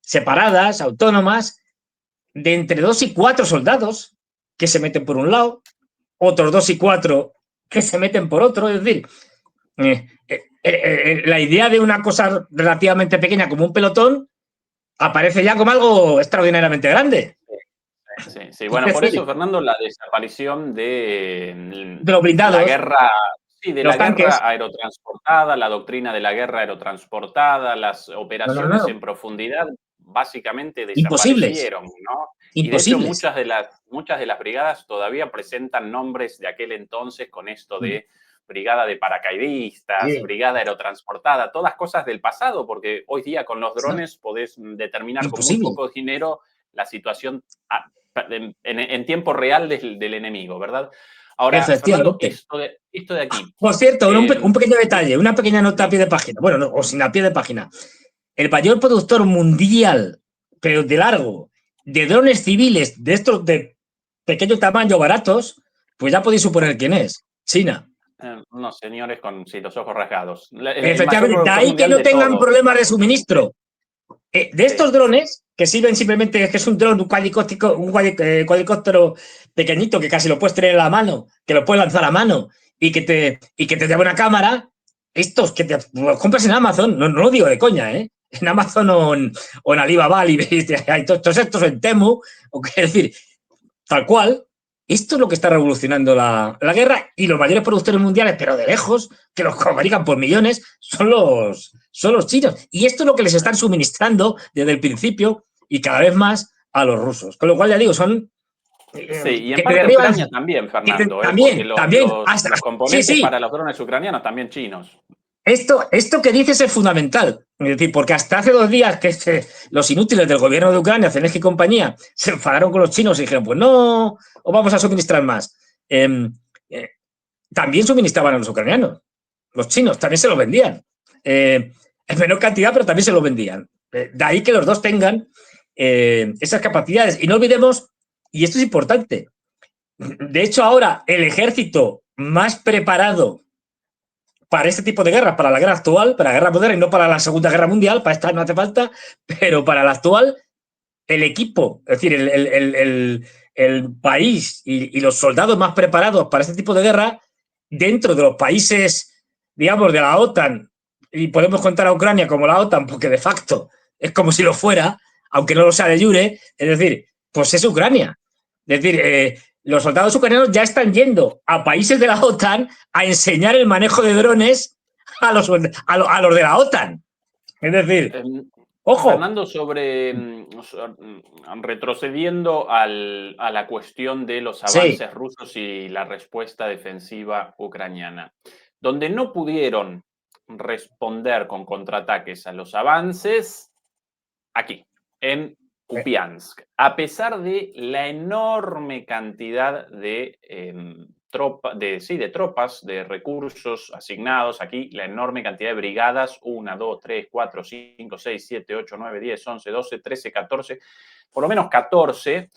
separadas, autónomas, de entre 2 y 4 soldados que se meten por un lado, otros 2 y 4 que se meten por otro. Es decir, la idea de una cosa relativamente pequeña como un pelotón aparece ya como algo extraordinariamente grande. Sí. Bueno, por eso, Fernando, la desaparición de los blindados. La guerra, Sí, de los la tanques. guerra aerotransportada, la doctrina de la guerra aerotransportada, las No, no, operaciones no. en profundidad básicamente Imposibles. desaparecieron, ¿no? Y de hecho Imposibles. muchas de las brigadas todavía presentan nombres de aquel entonces con esto Mm. de brigada de paracaidistas, Sí. brigada aerotransportada, todas cosas del pasado, porque hoy día con los drones podés determinar con muy Imposible. poco dinero la situación en tiempo real del enemigo, ¿verdad? Ahora, Fernando, Efectivamente. esto de aquí. Por cierto, un pequeño Sí, detalle, una pequeña nota a sí. pie de página. Bueno, no, o sin a pie de página. El mayor productor mundial, pero de largo, de drones civiles de estos de pequeño tamaño, baratos, pues ya podéis suponer quién es. China. Unos señores con sí, los ojos rasgados. El mayor Efectivamente, de productor ahí que mundial no de tengan todo. problemas de suministro. De Sí. estos drones, que sirven simplemente, que es un dron, un cuadricóptero pequeñito que casi lo puedes tener en la mano, que lo puedes lanzar a mano y que te lleva una cámara, estos que te los compras en Amazon, no lo digo de coña, ¿eh? En Amazon o en Alibaba, hay todos estos en Temu, o es decir, tal cual, esto es lo que está revolucionando la guerra y los mayores productores mundiales, pero de lejos, que los fabrican por millones, son los chinos. Y esto es lo que les están suministrando desde el principio y cada vez más a los rusos. Con lo cual, ya digo, son Sí, y en que te parte derriban. Ucrania también, Fernando, porque También, hasta, los sí, componentes sí, para los drones ucranianos también chinos. esto que dices es fundamental. Es decir, porque hasta hace 2 días que los inútiles del gobierno de Ucrania, Zelensky y compañía, se enfadaron con los chinos y dijeron, pues no, os vamos a suministrar más. Eh, eh, También suministraban a los ucranianos. Los chinos también se los vendían. En menor cantidad, pero también se los vendían. De ahí que los dos tengan esas capacidades. Y no olvidemos, y esto es importante, de hecho ahora el ejército más preparado para este tipo de guerras, para la guerra actual, para la guerra moderna y no para la Segunda Guerra Mundial, para esta no hace falta, pero para la actual, el equipo, es decir, el país y los soldados más preparados para este tipo de guerra, dentro de los países, digamos, de la OTAN, y podemos contar a Ucrania como la OTAN, porque de facto es como si lo fuera, aunque no lo sea de jure, es decir, pues es Ucrania. Es decir, los soldados ucranianos ya están yendo a países de la OTAN a enseñar el manejo de drones a los de la OTAN. Es decir, Em, ojo. Fernando, retrocediendo a la cuestión de los Sí, avances rusos y la respuesta defensiva ucraniana, donde no pudieron responder con contraataques a los avances, aquí, en Kupiansk, a pesar de la enorme cantidad de, de tropas, de recursos asignados, aquí la enorme cantidad de brigadas, 1, 2, 3, 4, 5, 6, 7, 8, 9, 10, 11, 12, 13, 14, por lo menos 14.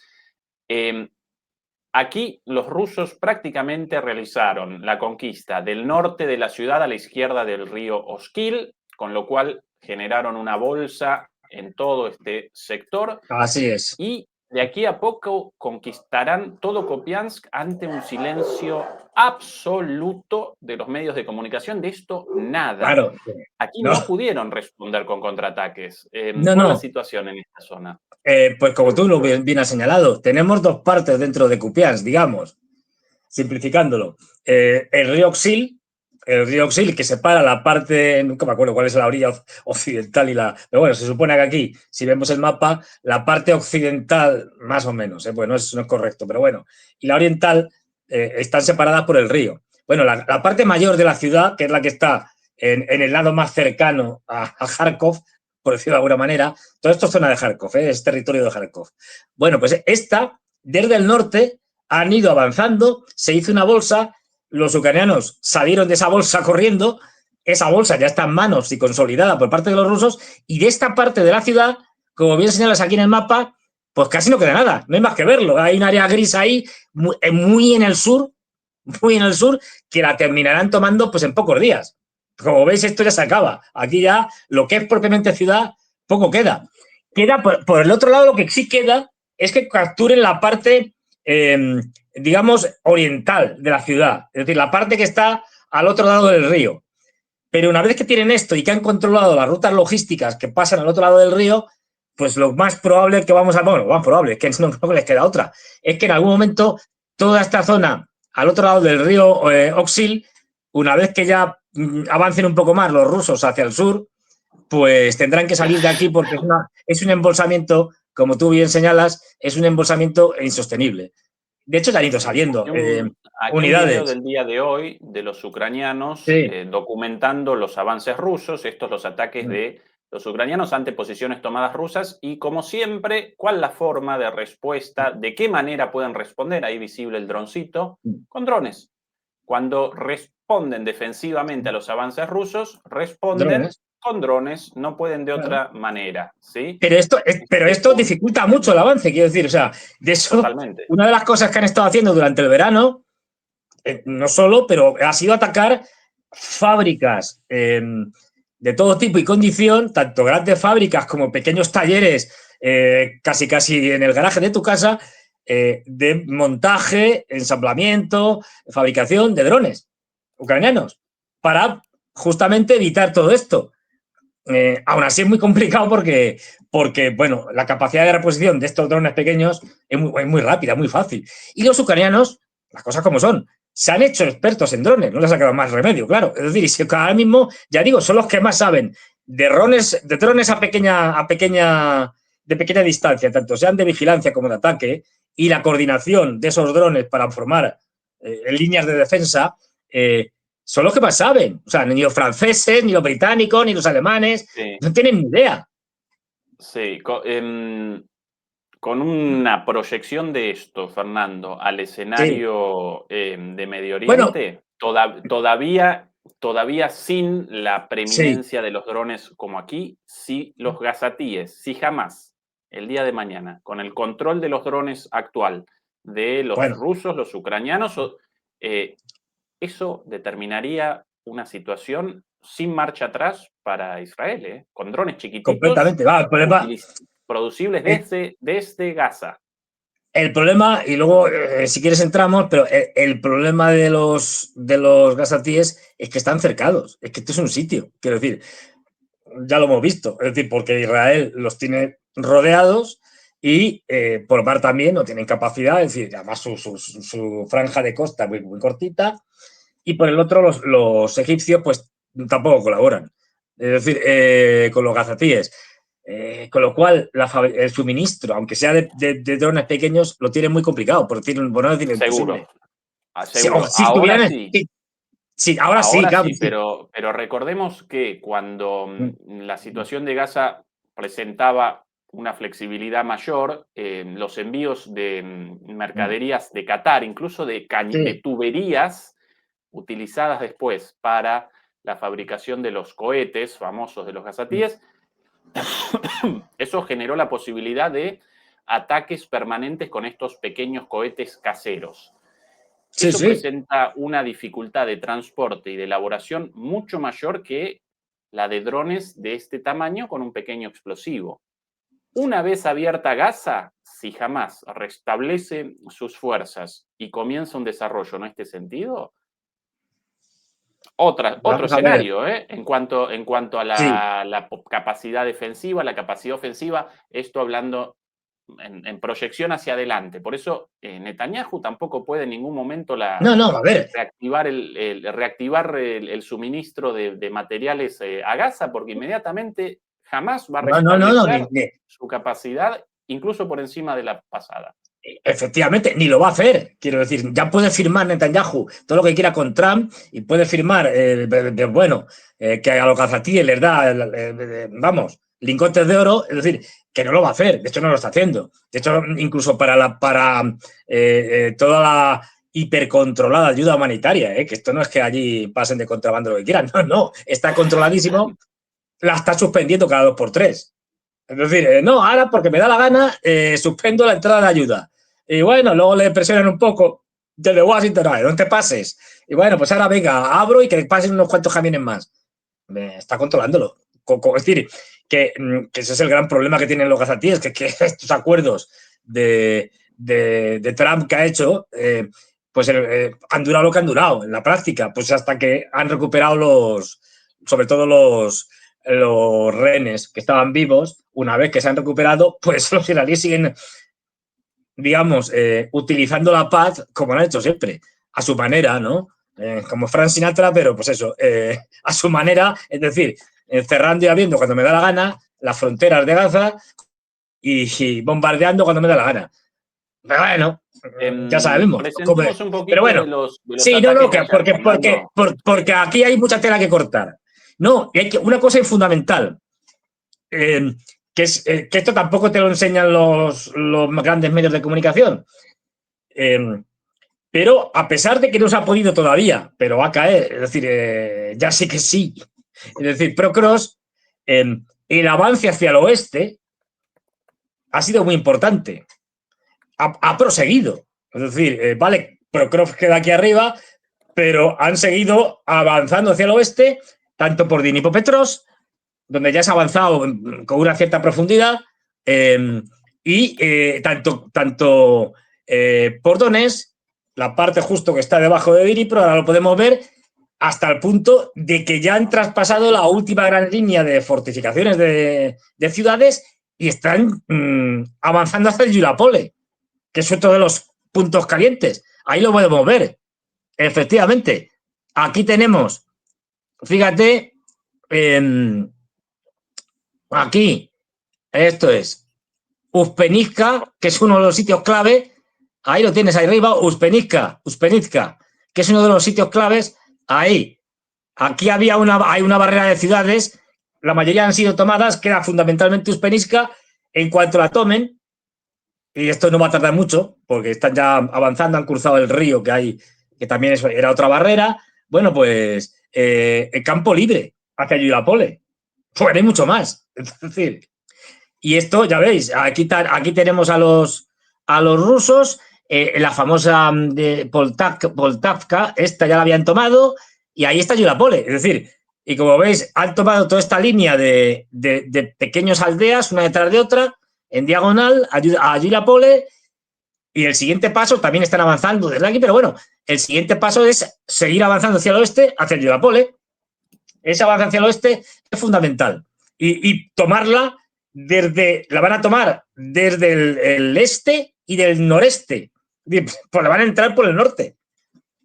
Aquí los rusos prácticamente realizaron la conquista del norte de la ciudad a la izquierda del río Oskil, con lo cual generaron una bolsa en todo este sector así es. y de aquí a poco conquistarán todo Kopiansk ante un silencio absoluto de los medios de comunicación. De esto, nada. Claro. Aquí No, no pudieron responder con contraataques. no, ¿Cuál es la no. situación en esta zona? Pues como tú lo bien has señalado, tenemos dos partes dentro de Kupiansk, digamos, simplificándolo. El río Oxil que separa la parte, nunca me acuerdo cuál es la orilla occidental y la. Pero bueno, se supone que aquí, si vemos el mapa, la parte occidental, más o menos, pues no es correcto, pero bueno, y la oriental están separadas por el río. Bueno, la parte mayor de la ciudad, que es la que está en el lado más cercano a Kharkov, por decirlo de alguna manera, todo esto es zona de Kharkov, es territorio de Kharkov. Bueno, pues esta, desde el norte, han ido avanzando, se hizo una bolsa, los ucranianos salieron de esa bolsa corriendo, esa bolsa ya está en manos y consolidada por parte de los rusos, y de esta parte de la ciudad, como bien señalas aquí en el mapa, pues casi no queda nada, no hay más que verlo. Hay un área gris ahí, muy en el sur, que la terminarán tomando pues en pocos días. Como veis, esto ya se acaba. Aquí ya lo que es propiamente ciudad, poco queda. Queda por el otro lado, lo que sí queda es que capturen la parte, digamos, oriental de la ciudad. Es decir, la parte que está al otro lado del río. Pero una vez que tienen esto y que han controlado las rutas logísticas que pasan al otro lado del río, pues lo más probable que vamos a. Bueno, lo más probable, es que no les queda otra. Es que en algún momento toda esta zona al otro lado del río Oxil una vez que ya avancen un poco más los rusos hacia el sur, pues tendrán que salir de aquí porque es un embolsamiento, como tú bien señalas, es un embolsamiento insostenible. De hecho, ya han ido Sí, saliendo aquí un video unidades. del día de hoy de los ucranianos Sí. documentando los avances rusos, estos los ataques Mm. de los ucranianos ante posiciones tomadas rusas y, como siempre, cuál es la forma de respuesta, de qué manera pueden responder, ahí visible el droncito, con drones. Cuando responden defensivamente a los avances rusos, responden Drones. con drones, no pueden de Claro. otra manera, ¿sí? Pero Este esto dificulta mucho el avance, quiero decir, o sea, de eso, totalmente. una de las cosas que han estado haciendo durante el verano, no solo, pero ha sido atacar fábricas de todo tipo y condición, tanto grandes fábricas como pequeños talleres, casi casi en el garaje de tu casa, de montaje, ensamblamiento, fabricación de drones ucranianos, para justamente evitar todo esto. Aún así es muy complicado porque, bueno, la capacidad de reposición de estos drones pequeños es muy rápida, muy fácil. Y los ucranianos, las cosas como son, se han hecho expertos en drones, no les ha quedado más remedio, claro. Es decir, si ahora mismo, ya digo, son los que más saben de drones de pequeña distancia, tanto sean de vigilancia como de ataque, y la coordinación de esos drones para formar líneas de defensa, son los que más saben. O sea, ni los franceses, ni los británicos, ni los alemanes, Sí, no tienen ni idea. sí. Con una proyección de esto, Fernando, al Sí. escenario de Medio Bueno, Oriente, todavía sin la sí. preeminencia de los drones como aquí, si los gazatíes, si jamás el día de mañana, con el control de los drones actual de los Bueno, rusos, los ucranianos, eh, eso determinaría una situación sin marcha atrás para Israel, con drones chiquititos completamente. Va, producibles el, desde Gaza. el problema, y luego, si quieres, entramos, pero el problema de los gazatíes es que están cercados. Es que esto es un sitio. Quiero decir, ya lo hemos visto. Es decir, porque Israel los tiene rodeados y por mar también no tienen capacidad. Es decir, además su franja de costa muy, muy cortita. Y por el otro, los egipcios, pues tampoco colaboran. Es decir, con los gazatíes. Con lo cual, el suministro, aunque sea de drones pequeños, lo tienen muy complicado, por no decir Seguro, imposible. seguro. Si estuvieran. Sí, ahora sí, Ahora claro. sí, pero recordemos que cuando la situación de Gaza presentaba una flexibilidad mayor, los envíos de mercaderías de Qatar, incluso de Sí, tuberías utilizadas después para la fabricación de los cohetes famosos de los gazatíes, eso generó la posibilidad de ataques permanentes con estos pequeños cohetes caseros. sí, Eso sí. presenta una dificultad de transporte y de elaboración mucho mayor que la de drones de este tamaño con un pequeño explosivo. Una vez abierta Gaza, si jamás restablece sus fuerzas y comienza un desarrollo en este sentido, otro Vamos a ver. escenario, en cuanto a Sí. la capacidad defensiva, la capacidad ofensiva, esto hablando en proyección hacia adelante. Por eso Netanyahu tampoco puede en ningún momento No, no, a ver. reactivar el suministro de materiales a Gaza, porque inmediatamente jamás va a No, no, no, no, restablecer su capacidad, incluso por encima de la pasada. efectivamente, ni lo va a hacer. Quiero decir, ya puede firmar Netanyahu todo lo que quiera con Trump y puede firmar, bueno, que a los gazatíes les da, vamos, lingotes de oro, es decir, que no lo va a hacer. De hecho, no lo está haciendo. De hecho, incluso para toda la hipercontrolada ayuda humanitaria, que esto no es que allí pasen de contrabando lo que quieran, no, no, está controladísimo, la está suspendiendo cada 2 por 3. Es decir, no, ahora porque me da la gana, suspendo la entrada de ayuda. Y bueno, luego le presionan un poco desde Washington, no te pases. Y bueno, pues ahora venga, abro y que pasen unos cuantos camiones más. Me está controlándolo. Es decir, que ese es el gran problema que tienen los gazatíes, que estos acuerdos de Trump que ha hecho, pues han durado lo que han durado en la práctica, pues hasta que han recuperado sobre todo los rehenes que estaban vivos, una vez que se han recuperado, pues los israelíes siguen, digamos, utilizando la paz como lo han hecho siempre, a su manera, ¿no? como Frank Sinatra, pero pues eso, a su manera, es decir, cerrando y abriendo cuando me da la gana las fronteras de Gaza y bombardeando cuando me da la gana. Pero bueno, ya sabemos. Presentemos un Pero poquito bueno, de los sí, no, ataques de ayer, Fernando. porque aquí hay mucha tela que cortar. No, hay una cosa fundamental, que es que esto tampoco te lo enseñan los grandes medios de comunicación. Pero a pesar de que no se ha podido todavía, pero va a caer, es decir, ya sí que sí. Es decir, Procross, el avance hacia el oeste ha sido muy importante. Ha proseguido. Es decir, vale, Procross queda aquí arriba, pero han seguido avanzando hacia el oeste, tanto por Dnipropetrovsk, donde ya se ha avanzado con una cierta profundidad, y tanto por Donetsk, la parte justo que está debajo de Dnipro, ahora lo podemos ver, hasta el punto de que ya han traspasado la última gran línea de fortificaciones de ciudades y están avanzando hasta el Yulapole, que es otro de los puntos calientes. Ahí lo podemos ver. Efectivamente, aquí tenemos, fíjate, aquí, esto es Uspenichka, que es uno de los sitios clave. Ahí lo tienes ahí arriba, Uspenichka, que es uno de los sitios claves. Ahí. Aquí hay una barrera de ciudades. La mayoría han sido tomadas, queda fundamentalmente Uspenichka. En cuanto la tomen, y esto no va a tardar mucho, porque están ya avanzando, han cruzado el río que también era otra barrera. Bueno, pues el campo libre hacia Yulapole. Pues hay mucho más. Es decir, y esto, ya veis, aquí tenemos a los rusos, la famosa de Poltavka, esta ya la habían tomado, y ahí está Yulapole. Es decir, y como veis, han tomado toda esta línea de pequeñas aldeas, una detrás de otra, en diagonal, a Yulapole, y el siguiente paso, también están avanzando desde aquí, pero bueno, el siguiente paso es seguir avanzando hacia el oeste, hacia Yulapole. Ese avance hacia el oeste es fundamental. Y tomarla la van a tomar desde el este y del noreste. Pues la van a entrar por el norte.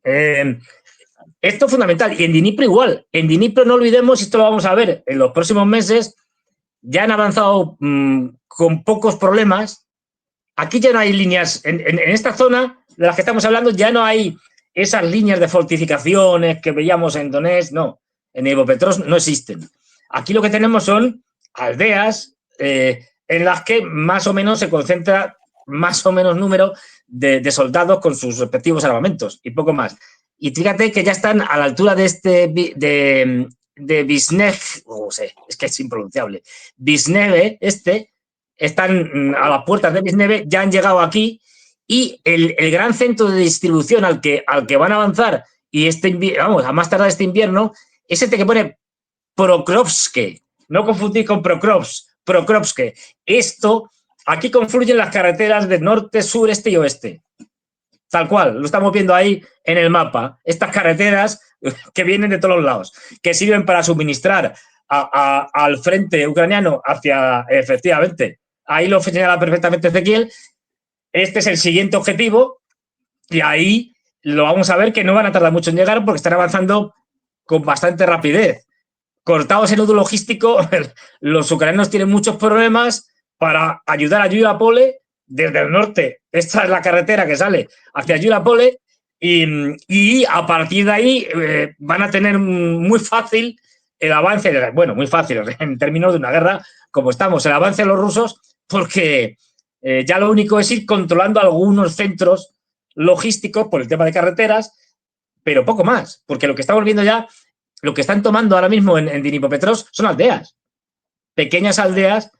Esto es fundamental. Y en Dnipro igual. En Dnipro no olvidemos, y esto lo vamos a ver en los próximos meses, ya han avanzado con pocos problemas. Aquí ya no hay líneas, en esta zona de las que estamos hablando, ya no hay esas líneas de fortificaciones que veíamos en Donetsk, no. En Dnipropetrovsk no existen. Aquí lo que tenemos son aldeas en las que más o menos se concentra más o menos número de soldados con sus respectivos armamentos y poco más. Y fíjate que ya están a la altura de Visnev, es que es impronunciable, Visneve, están a las puertas de Visneve, ya han llegado aquí, y el gran centro de distribución al que van a avanzar, y a más tardar este invierno, es este que pone Prokrovsk, no confundir con Prokrovsk. Esto, aquí confluyen las carreteras de norte, sur, este y oeste. Tal cual, lo estamos viendo ahí en el mapa. Estas carreteras que vienen de todos los lados, que sirven para suministrar al frente ucraniano hacia, efectivamente, ahí lo señala perfectamente Ezequiel. Este es el siguiente objetivo y ahí lo vamos a ver que no van a tardar mucho en llegar porque están avanzando con bastante rapidez. Cortados el nudo logístico, los ucranianos tienen muchos problemas para ayudar a Yulapole desde el norte. Esta es la carretera que sale hacia Yulapole y a partir de ahí van a tener muy fácil el avance, bueno, muy fácil en términos de una guerra, como estamos, el avance de los rusos, porque ya lo único es ir controlando algunos centros logísticos por el tema de carreteras, pero poco más, porque lo que estamos viendo ya, lo que están tomando ahora mismo en Dnipropetrovsk son aldeas, pequeñas aldeas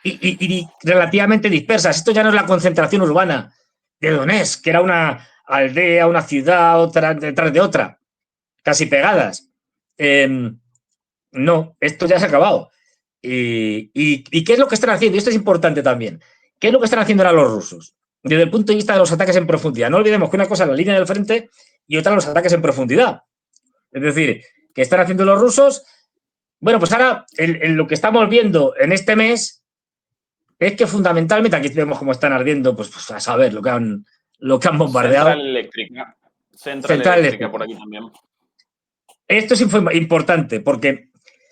y relativamente dispersas. Esto ya no es la concentración urbana de Donetsk, que era una aldea, una ciudad, otra detrás de otra, casi pegadas. No, esto ya se ha acabado. ¿Y qué es lo que están haciendo? Y esto es importante también. ¿Qué es lo que están haciendo ahora los rusos? Desde el punto de vista de los ataques en profundidad. No olvidemos que una cosa es la línea del frente y otra los ataques en profundidad. Es decir, ¿qué están haciendo los rusos? Bueno, pues ahora lo que estamos viendo en este mes es que fundamentalmente, aquí vemos cómo están ardiendo, pues a saber lo que han bombardeado. Central eléctrica. Central eléctrica por aquí también. Esto sí fue importante, porque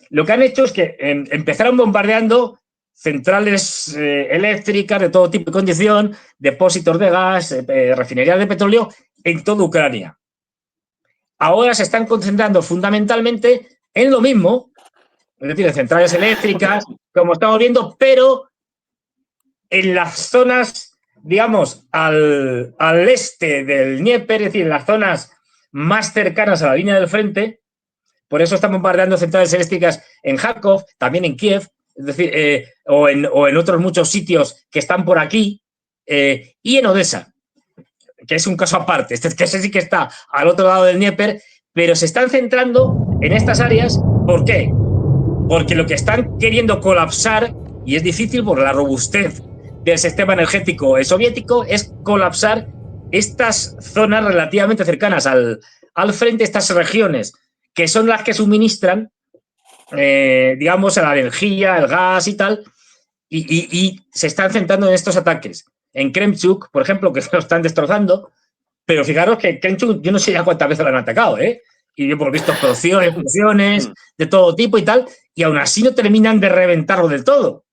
lo que han hecho es que empezaron bombardeando centrales eléctricas de todo tipo y condición, depósitos de gas, refinerías de petróleo en toda Ucrania. Ahora se están concentrando fundamentalmente en lo mismo, es decir, en centrales eléctricas, como estamos viendo, pero en las zonas, digamos, al este del Dnieper, es decir, en las zonas más cercanas a la línea del frente. Por eso están bombardeando centrales eléctricas en Kharkov, también en Kiev, es decir, o en otros muchos sitios que están por aquí, y en Odessa, que es un caso aparte, que ese sí que está al otro lado del Dnieper, pero se están centrando en estas áreas. ¿Por qué? Porque lo que están queriendo colapsar, y es difícil por la robustez del sistema energético soviético, es colapsar estas zonas relativamente cercanas al frente, estas regiones que son las que suministran, digamos, la energía, el gas y tal, y se están centrando en estos ataques. En Kremchuk, por ejemplo, que se lo están destrozando, pero fijaros que Kremchuk, yo no sé ya cuántas veces lo han atacado, ¿eh? Y hemos visto explosiones de todo tipo y tal, y aún así no terminan de reventarlo del todo,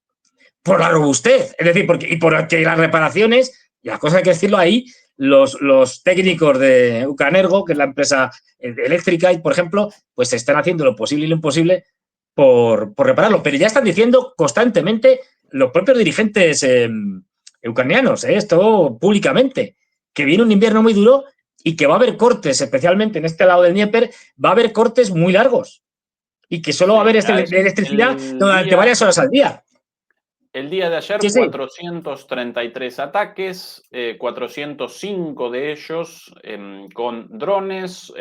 por la robustez. Es decir, porque las reparaciones, y las cosas hay que decirlo ahí, los técnicos de Ucanergo, que es la empresa eléctrica, por ejemplo, pues están haciendo lo posible y lo imposible por repararlo. Pero ya están diciendo constantemente los propios dirigentes ucranianos, esto públicamente, que viene un invierno muy duro y que va a haber cortes, especialmente en este lado del Dnieper, va a haber cortes muy largos y que solo va a haber electricidad durante varias horas al día. El día de ayer, 433 ataques, 405 de ellos con drones,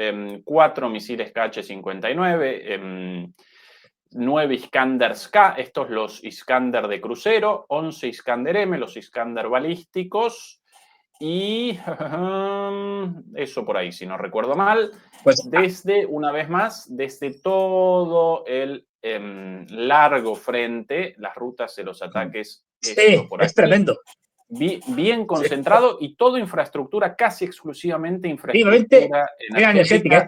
4 misiles Kh-59, 9 Iskanders K, estos los Iskander de crucero, 11 Iskander M, los Iskander balísticos, y eso por ahí, si no recuerdo mal, pues, una vez más, desde todo el largo frente, las rutas de los ataques. Sí, por es tremendo. Bien concentrado, sí. Y todo infraestructura, casi exclusivamente infraestructura energética.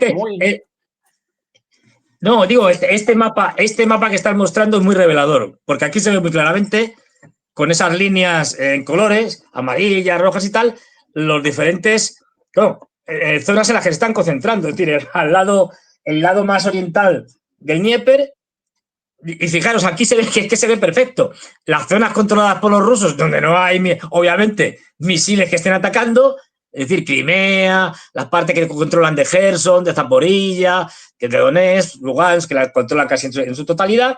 No, digo, este mapa que estás mostrando es muy revelador, porque aquí se ve muy claramente, con esas líneas en colores, amarillas, rojas y tal, los diferentes zonas en las que se están concentrando. Es decir, el lado más oriental del Dnieper. Y fijaros, aquí se ve que se ve perfecto. Las zonas controladas por los rusos, donde no hay, obviamente, misiles que estén atacando, es decir, Crimea, las partes que controlan de Gerson, de Zaporilla, de Donetsk, Lugansk, que la controlan casi en su totalidad,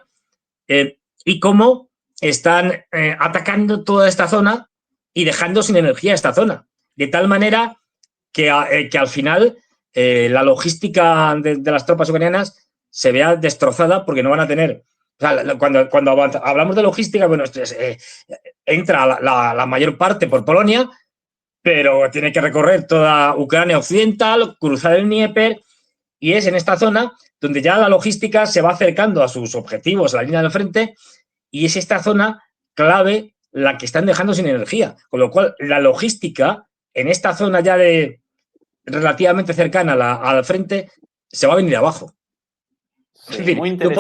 y cómo están atacando toda esta zona y dejando sin energía esta zona. De tal manera que al final la logística de las tropas ucranianas se vea destrozada porque no van a tener. O sea, cuando hablamos de logística, bueno, entra la mayor parte por Polonia, pero tiene que recorrer toda Ucrania occidental, cruzar el Dnieper, y es en esta zona donde ya la logística se va acercando a sus objetivos, a la línea del frente, y es esta zona clave la que están dejando sin energía. Con lo cual, la logística en esta zona ya de relativamente cercana al frente se va a venir abajo. Sí, es decir, tú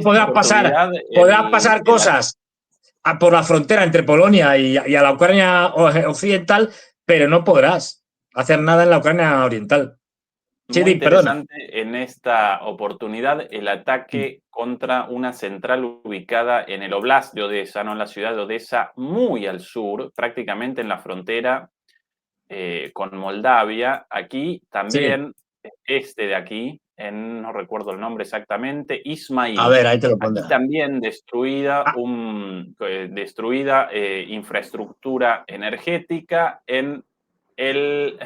podrás pasar cosas por la frontera entre Polonia y a la Ucrania occidental, pero no podrás hacer nada en la Ucrania oriental. Muy interesante en esta oportunidad el ataque contra una central ubicada en el Oblast de Odessa, no en la ciudad de Odessa, muy al sur, prácticamente en la frontera con Moldavia. Aquí también, de aquí, no recuerdo el nombre exactamente, Ismail. A ver, ahí te lo pongo. Aquí también destruida, infraestructura energética en el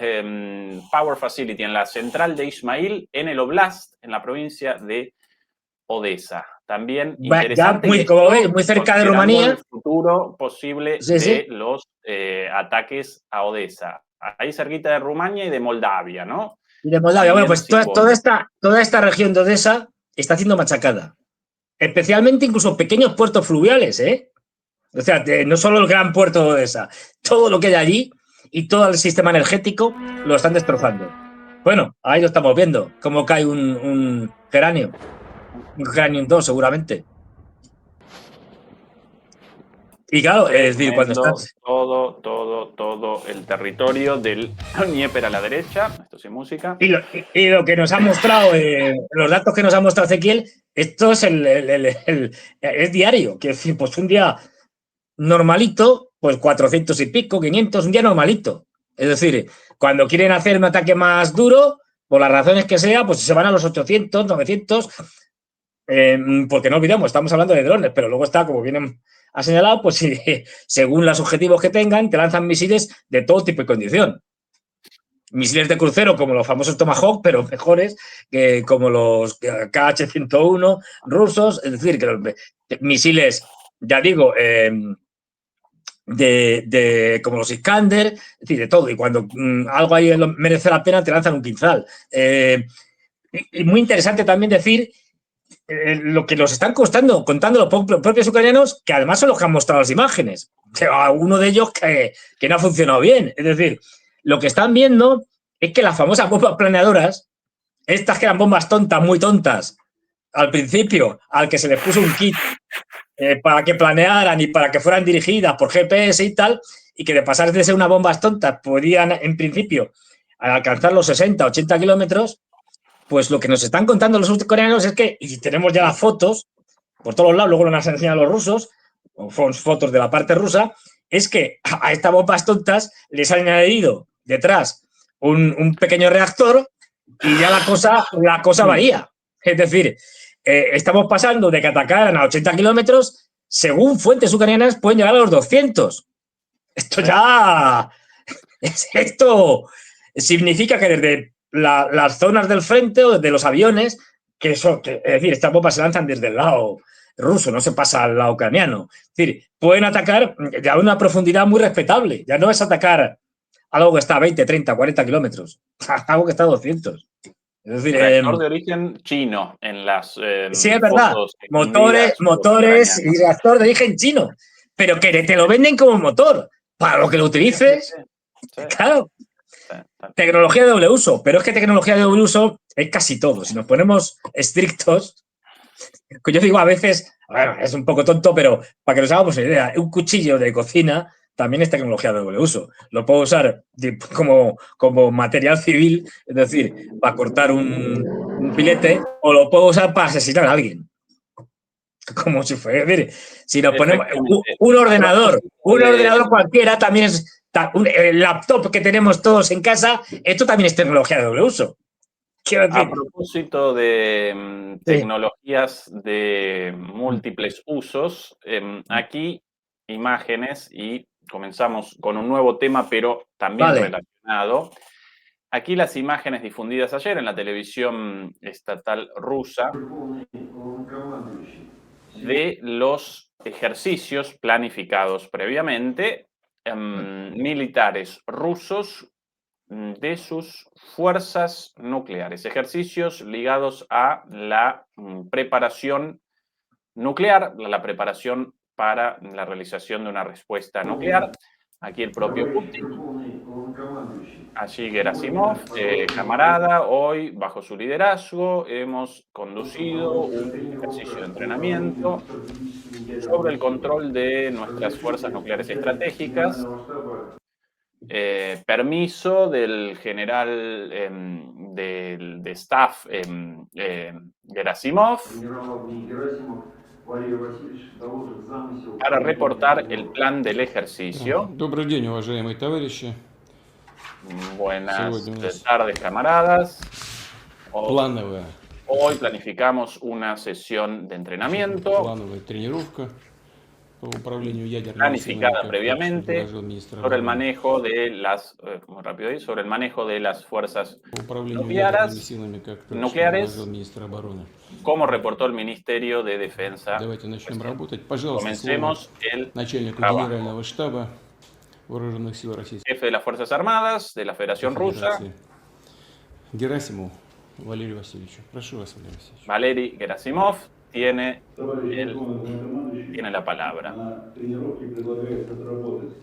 Power Facility, en la central de Ismail, en el Oblast, en la provincia de Odessa. También interesante. Muy cerca de Rumanía. El futuro posible de los ataques a Odessa. Ahí cerquita de Rumania y de Moldavia, ¿no? Y de Moldavia. Bueno, pues toda esta región de Odessa está siendo machacada. Especialmente incluso pequeños puertos fluviales, ¿eh? O sea, no solo el gran puerto de Odessa, todo lo que hay allí y todo el sistema energético lo están destrozando. Bueno, ahí lo estamos viendo, cómo cae un geranio. Un Cranium 2 seguramente. Y claro, es decir, cuando Tremendo, estás... todo el territorio del Dnieper a la derecha, esto sin música. Y lo que nos ha mostrado, los datos que nos ha mostrado Ezequiel, esto es es diario, que es decir, pues un día normalito, pues 400 y pico, 500, un día normalito. Es decir, cuando quieren hacer un ataque más duro, por las razones que sea, pues se van a los 800, 900, porque no olvidemos, estamos hablando de drones, pero luego está, como bien ha señalado, pues si, según los objetivos que tengan, te lanzan misiles de todo tipo y condición. Misiles de crucero como los famosos Tomahawk, pero mejores que como los KH-101 rusos, es decir, que los misiles, ya digo, como los Iskander, es decir, de todo. Y cuando algo ahí merece la pena, te lanzan un quinzal. Y muy interesante también decir lo que nos están contando los propios ucranianos, que además son los que han mostrado las imágenes. Uno de ellos que no ha funcionado bien. Es decir, lo que están viendo es que las famosas bombas planeadoras, estas que eran bombas tontas, muy tontas, al principio, al que se les puso un kit para que planearan y para que fueran dirigidas por GPS y tal, y que de pasar de ser unas bombas tontas podían, en principio, alcanzar los 60, 80 kilómetros, pues lo que nos están contando los coreanos es que, y tenemos ya las fotos por todos lados, luego nos han enseñado los rusos, fotos de la parte rusa, es que a estas bombas tontas les han añadido detrás un pequeño reactor y ya la cosa varía. Es decir, estamos pasando de que atacaran a 80 kilómetros, según fuentes ucranianas, pueden llegar a los 200. Esto ya. Esto significa que desde las zonas del frente o desde los aviones, es decir, estas bombas se lanzan desde el lado ruso, no se pasa al lado ucraniano. Es decir, pueden atacar ya a una profundidad muy respetable. Ya no es atacar algo que está a 20, 30, 40 kilómetros, algo que está a 200. Es decir, Reactor de origen chino en las sí, es verdad, fotos motores, difundidas por motores y ucranianos. reactor de origen chino, pero que te lo venden como motor. Para lo que lo utilices, Sí, claro, sí. tecnología de doble uso, pero es que tecnología de doble uso es casi todo. Si nos ponemos estrictos, que yo digo a veces, bueno, es un poco tonto, pero para que nos hagamos una idea, un cuchillo de cocina también es tecnología de doble uso. Lo puedo usar como material civil, es decir, para cortar un filete, o lo puedo usar para asesinar a alguien. Como si fuera, decir, si nos ponemos Efectivamente. un A ordenador, propósito un de, ordenador cualquiera también es el laptop que tenemos todos en casa, esto también es tecnología de doble uso. Quiero a decir, propósito de sí, tecnologías de múltiples usos, aquí imágenes y comenzamos con un nuevo tema, pero también vale, relacionado. Aquí las imágenes difundidas ayer en la televisión estatal rusa de los ejercicios planificados previamente militares rusos de sus fuerzas nucleares, ejercicios ligados a la preparación nuclear, la preparación para la realización de una respuesta nuclear. Aquí el propio Putin, allí Gerasimov, camarada, hoy bajo su liderazgo hemos conducido un ejercicio de entrenamiento sobre el control de nuestras fuerzas nucleares estratégicas, permiso del general de staff Gerasimov para reportar el plan del ejercicio. Добрый день, уважаемые товарищи. Buenas Сегодня у нас tardes, camaradas. плановая Hoy planificamos una sesión de entrenamiento тренировка по управлению ядерными силами, planificada как previamente доложил министр sobre el обороны. manejo de las, muy rápido ahí, sobre el manejo de las fuerzas По управлению ядерными nucleares, силами, как доложил nucleares, министр обороны. como reportó el Ministerio de Defensa. Давайте начнем работать. Пожалуйста, слово Comencemos el начальнику trabajo. Генерального штаба Вооруженных сил Российской Jefe de las Fuerzas Armadas de la Federación Rusa, Федерации Герасимову Валерию Васильевичу. Прошу вас, Валерий Васильевич. Valery Gerasimov. tiene la palabra.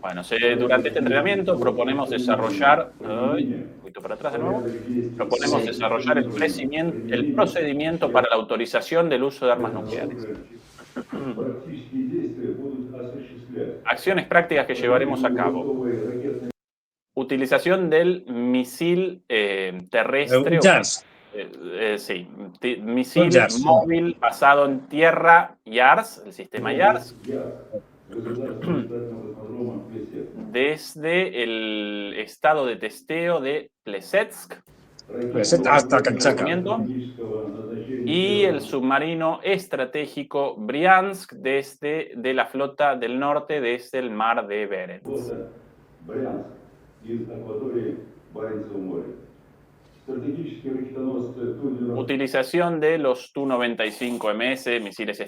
Bueno, durante este entrenamiento proponemos desarrollar, un poquito para atrás de nuevo, proponemos desarrollar el procedimiento para la autorización del uso de armas nucleares. Acciones prácticas que llevaremos a cabo. Utilización del misil terrestre. Sí, misil móvil basado en tierra, YARS, el sistema YARS, desde el estado de testeo de Plesetsk hasta Kamchatka, y el submarino estratégico Briansk de la flota del norte desde el mar de Barents. Utilización de los Tu-95MS, misiles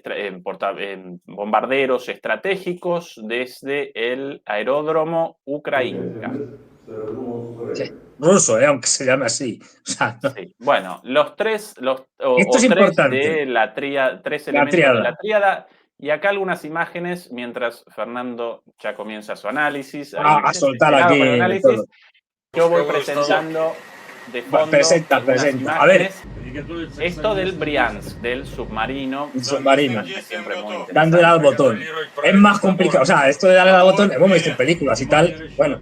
bombarderos estratégicos desde el aeródromo Ukrainka. Sí, ruso, aunque se llame así. O sea, no. Sí. Bueno, tres importante. De la tres elementos de la tríada. Y acá algunas imágenes mientras Fernando ya comienza su análisis. A soltar aquí todo. Yo voy presentando de fondo. Presenta. A ver. Esto del Briansk, del submarino. Dándole al botón. Es más complicado. O sea, esto de darle al botón, hemos visto en películas y tal. Bueno,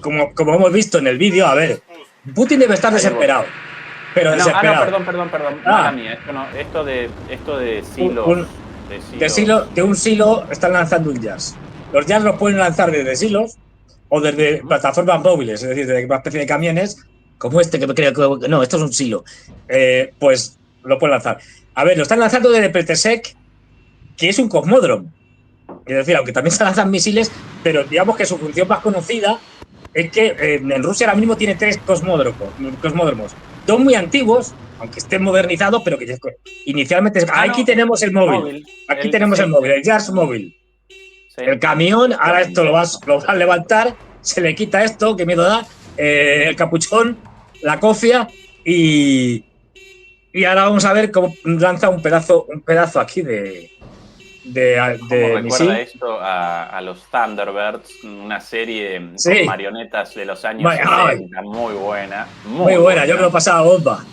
como hemos visto en el vídeo, a ver, Putin debe estar desesperado. Pero desesperado. Perdón. Mala mía. Esto de silos. De un silo están lanzando un JAS. Los JAS los pueden lanzar desde silos o desde plataformas móviles, es decir, de una especie de camiones como este, que creo que no, esto es un silo. Pues lo pueden lanzar. A ver, lo están lanzando desde Plesetsk, que es un cosmódromo. Es decir, aunque también se lanzan misiles, pero digamos que su función más conocida es que en Rusia ahora mismo tiene 3 cosmódromos. 2 muy antiguos, aunque estén modernizados, pero que inicialmente... Aquí tenemos el móvil. Aquí tenemos el móvil, el JAS móvil. Sí. El camión, ahora esto lo vas a levantar, se le quita esto, que miedo da, el capuchón, la cofia y ahora vamos a ver cómo lanza un pedazo aquí de misil. Recuerda esto a los Thunderbirds, una serie con marionetas de los años 60, muy buena. Muy buena, yo me lo he pasado bomba.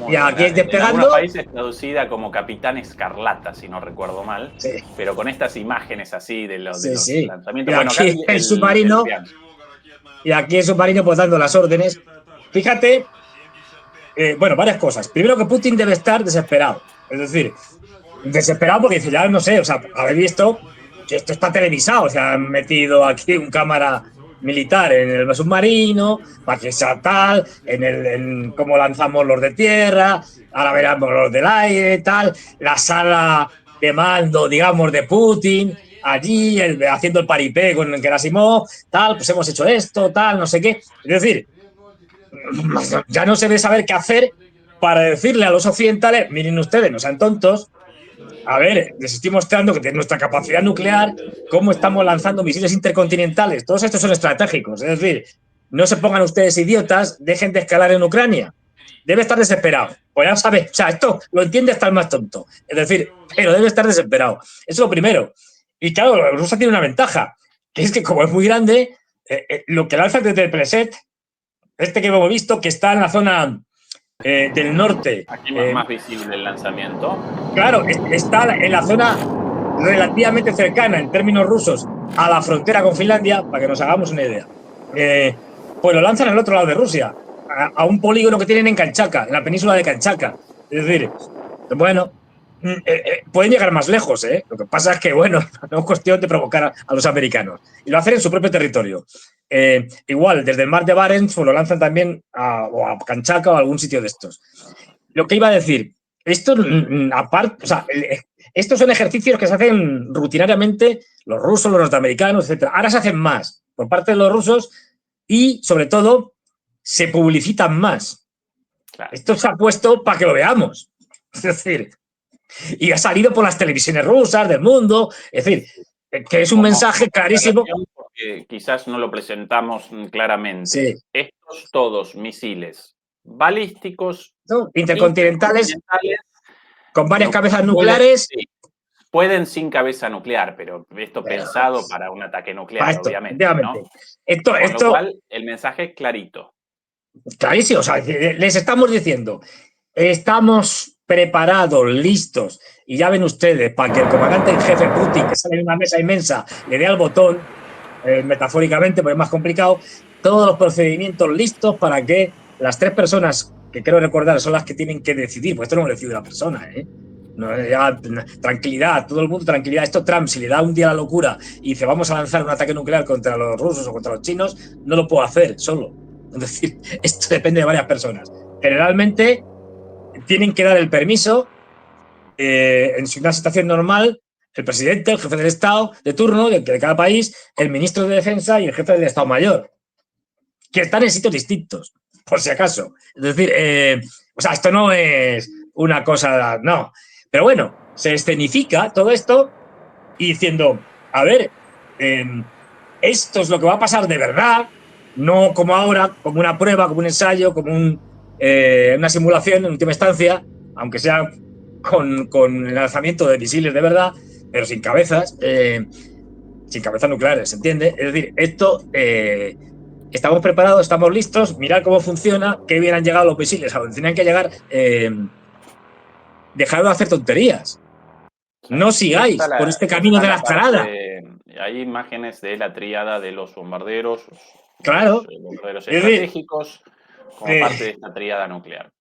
Y aquí despegando. En algunos países traducida como Capitán Escarlata, si no recuerdo mal, pero con estas imágenes así de los lanzamientos. Y bueno, aquí el submarino, y aquí el submarino pues dando las órdenes. Fíjate, bueno, varias cosas. Primero, que Putin debe estar desesperado. Es decir, desesperado porque dice, ya no sé, o sea, habéis visto que esto está televisado, o sea, han metido aquí un cámara militar en el submarino, para que sea tal, en cómo lanzamos los de tierra, ahora veremos los del aire, tal, la sala de mando, digamos, de Putin, allí, haciendo el paripé con el Gerasimov, tal, pues hemos hecho esto, tal, no sé qué. Es decir, ya no se debe saber qué hacer para decirle a los occidentales, miren ustedes, no sean tontos, a ver, les estoy mostrando que de nuestra capacidad nuclear, cómo estamos lanzando misiles intercontinentales. Todos estos son estratégicos. Es decir, no se pongan ustedes idiotas, dejen de escalar en Ucrania. Debe estar desesperado. Pues ya sabe, o sea, esto lo entiende hasta el más tonto. Es decir, pero debe estar desesperado. Eso es lo primero. Y claro, Rusia tiene una ventaja, que es que como es muy grande, lo que lanza desde el Plesetsk, que hemos visto, que está en la zona del norte. Aquí más visible el lanzamiento. Claro, está en la zona relativamente cercana, en términos rusos, a la frontera con Finlandia, para que nos hagamos una idea. Pues lo lanzan al otro lado de Rusia, a un polígono que tienen en Kamchatka, en la península de Kamchatka. Es decir, bueno, pueden llegar más lejos, ¿eh? Lo que pasa es que, bueno, no es cuestión de provocar a los americanos. Y lo hacen en su propio territorio. Igual, desde el mar de Barents, pues lo lanzan también a Kamchatka o a algún sitio de estos. Lo que iba a decir, esto, aparte, o sea, estos son ejercicios que se hacen rutinariamente los rusos, los norteamericanos, etc. Ahora se hacen más por parte de los rusos y, sobre todo, se publicitan más. Claro. Esto se ha puesto para que lo veamos. Es decir, y ha salido por las televisiones rusas del mundo. Es decir, que es un mensaje clarísimo. Porque quizás no lo presentamos claramente. Sí. Estos todos misiles balísticos intercontinentales con varias cabezas pueden, nucleares. sí, pueden sin cabeza nuclear, pero esto pensado para un ataque nuclear, Para esto, obviamente, ¿no? Con lo cual, el mensaje es clarito. Clarísimo, o sea, les estamos diciendo, estamos preparados, listos, y ya ven ustedes, para que el comandante en jefe Putin, que sale en una mesa inmensa, le dé al botón, metafóricamente, porque es más complicado, todos los procedimientos listos para que las 3 personas que quiero recordar son las que tienen que decidir, pues esto no lo decide una persona, ¿eh? No, ya, tranquilidad, todo el mundo tranquilidad. Esto Trump, si le da un día la locura y dice vamos a lanzar un ataque nuclear contra los rusos o contra los chinos, no lo puedo hacer solo. Es decir, esto depende de varias personas. Generalmente tienen que dar el permiso en una situación normal, el presidente, el jefe del Estado de turno de cada país, el ministro de Defensa y el jefe del Estado Mayor, que están en sitios distintos, por si acaso. Es decir, o sea, esto no es una cosa, no. Pero bueno, se escenifica todo esto y diciendo, a ver, esto es lo que va a pasar de verdad, no como ahora, como una prueba, como un ensayo, como una simulación en última instancia, aunque sea con el lanzamiento de misiles de verdad, pero sin cabezas nucleares, ¿se entiende? Es decir, esto estamos preparados, estamos listos, mirad cómo funciona, qué bien han llegado los misiles a donde tenían que llegar, dejaron de hacer tonterías. No sigáis por este camino de la escalada. Hay imágenes de la tríada de los bombarderos, claro, los bombarderos estratégicos, como parte de esta tríada nuclear.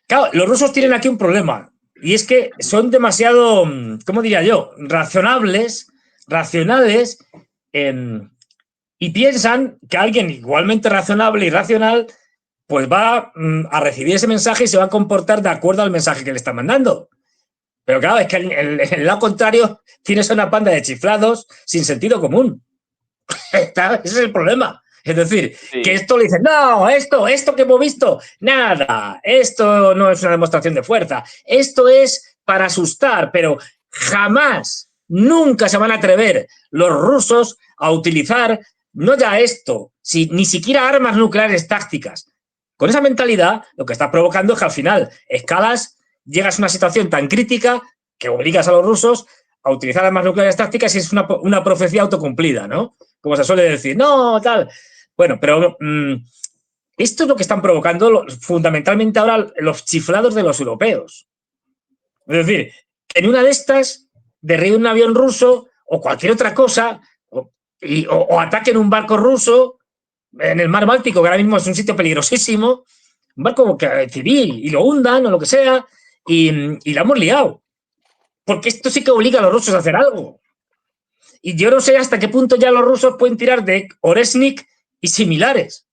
Claro, los rusos tienen aquí un problema, y es que son demasiado, ¿cómo diría yo?, racionales, y piensan que alguien igualmente razonable y racional pues va a recibir ese mensaje y se va a comportar de acuerdo al mensaje que le están mandando. Pero claro, es que el lado contrario tienes una panda de chiflados sin sentido común. Ese es el problema. Es decir, que esto le dicen, no, esto que hemos visto, nada, esto no es una demostración de fuerza, esto es para asustar, pero jamás, nunca se van a atrever los rusos a utilizar no ya esto, ni siquiera armas nucleares tácticas. Con esa mentalidad, lo que estás provocando es que al final escalas, llegas a una situación tan crítica que obligas a los rusos a utilizar armas nucleares tácticas y es una profecía autocumplida, ¿no? Como se suele decir, no, tal. Bueno, pero esto es lo que están provocando fundamentalmente ahora los chiflados de los europeos. Es decir, que en una de estas derribe un avión ruso o cualquier otra cosa o ataquen un barco ruso en el mar Báltico, que ahora mismo es un sitio peligrosísimo, un barco civil, y lo hundan o lo que sea, y la hemos liado. Porque esto sí que obliga a los rusos a hacer algo. Y yo no sé hasta qué punto ya los rusos pueden tirar de Oresnik y similares.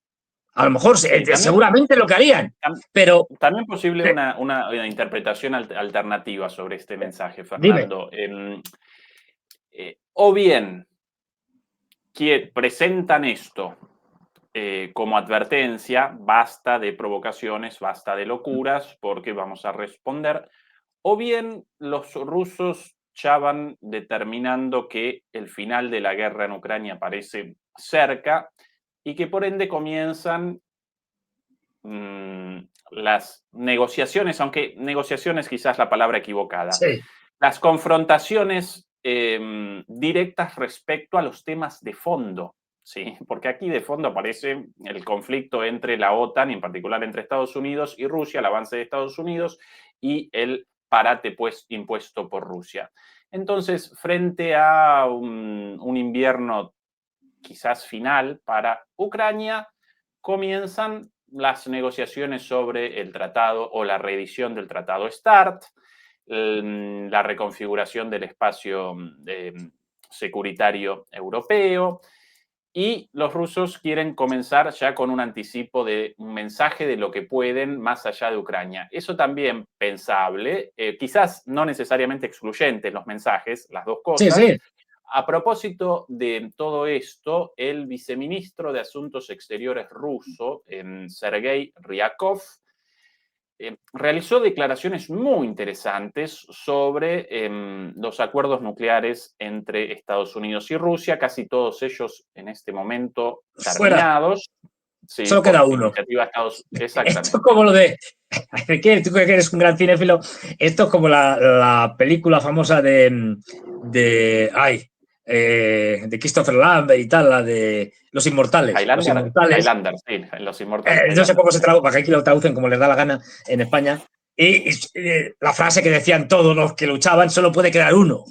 A lo mejor, seguramente lo que harían. Pero también posible una interpretación alternativa sobre este mensaje, Fernando. O bien que presentan esto como advertencia, basta de provocaciones, basta de locuras, porque vamos a responder. O bien los rusos ya van determinando que el final de la guerra en Ucrania parece cerca y que por ende comienzan las negociaciones, aunque negociaciones quizás la palabra equivocada, sí. Las confrontaciones directas respecto a los temas de fondo, ¿sí? Porque aquí de fondo aparece el conflicto entre la OTAN, y en particular entre Estados Unidos y Rusia, el avance de Estados Unidos y el parate impuesto por Rusia. Entonces, frente a un invierno quizás final para Ucrania, comienzan las negociaciones sobre el tratado o la reedición del tratado START, la reconfiguración del espacio securitario europeo, y los rusos quieren comenzar ya con un anticipo de un mensaje de lo que pueden más allá de Ucrania. Eso también pensable, quizás no necesariamente excluyente los mensajes, las dos cosas. Sí, sí. A propósito de todo esto, el viceministro de Asuntos Exteriores ruso, Sergei Ryakov, realizó declaraciones muy interesantes sobre los acuerdos nucleares entre Estados Unidos y Rusia, casi todos ellos en este momento terminados. Sí, solo queda por uno. iniciativa de Estados Unidos. Exactamente. Esto es como lo de... Tú que eres un gran cinéfilo, esto es como la película famosa de Christopher Lambert y tal, la de Los Inmortales. Los Highlander, Inmortales. Highlander, sí, Los Inmortales. No sé Highlander. cómo se traduce, porque aquí lo traducen como les da la gana en España. Y la frase que decían todos los que luchaban, solo puede quedar uno.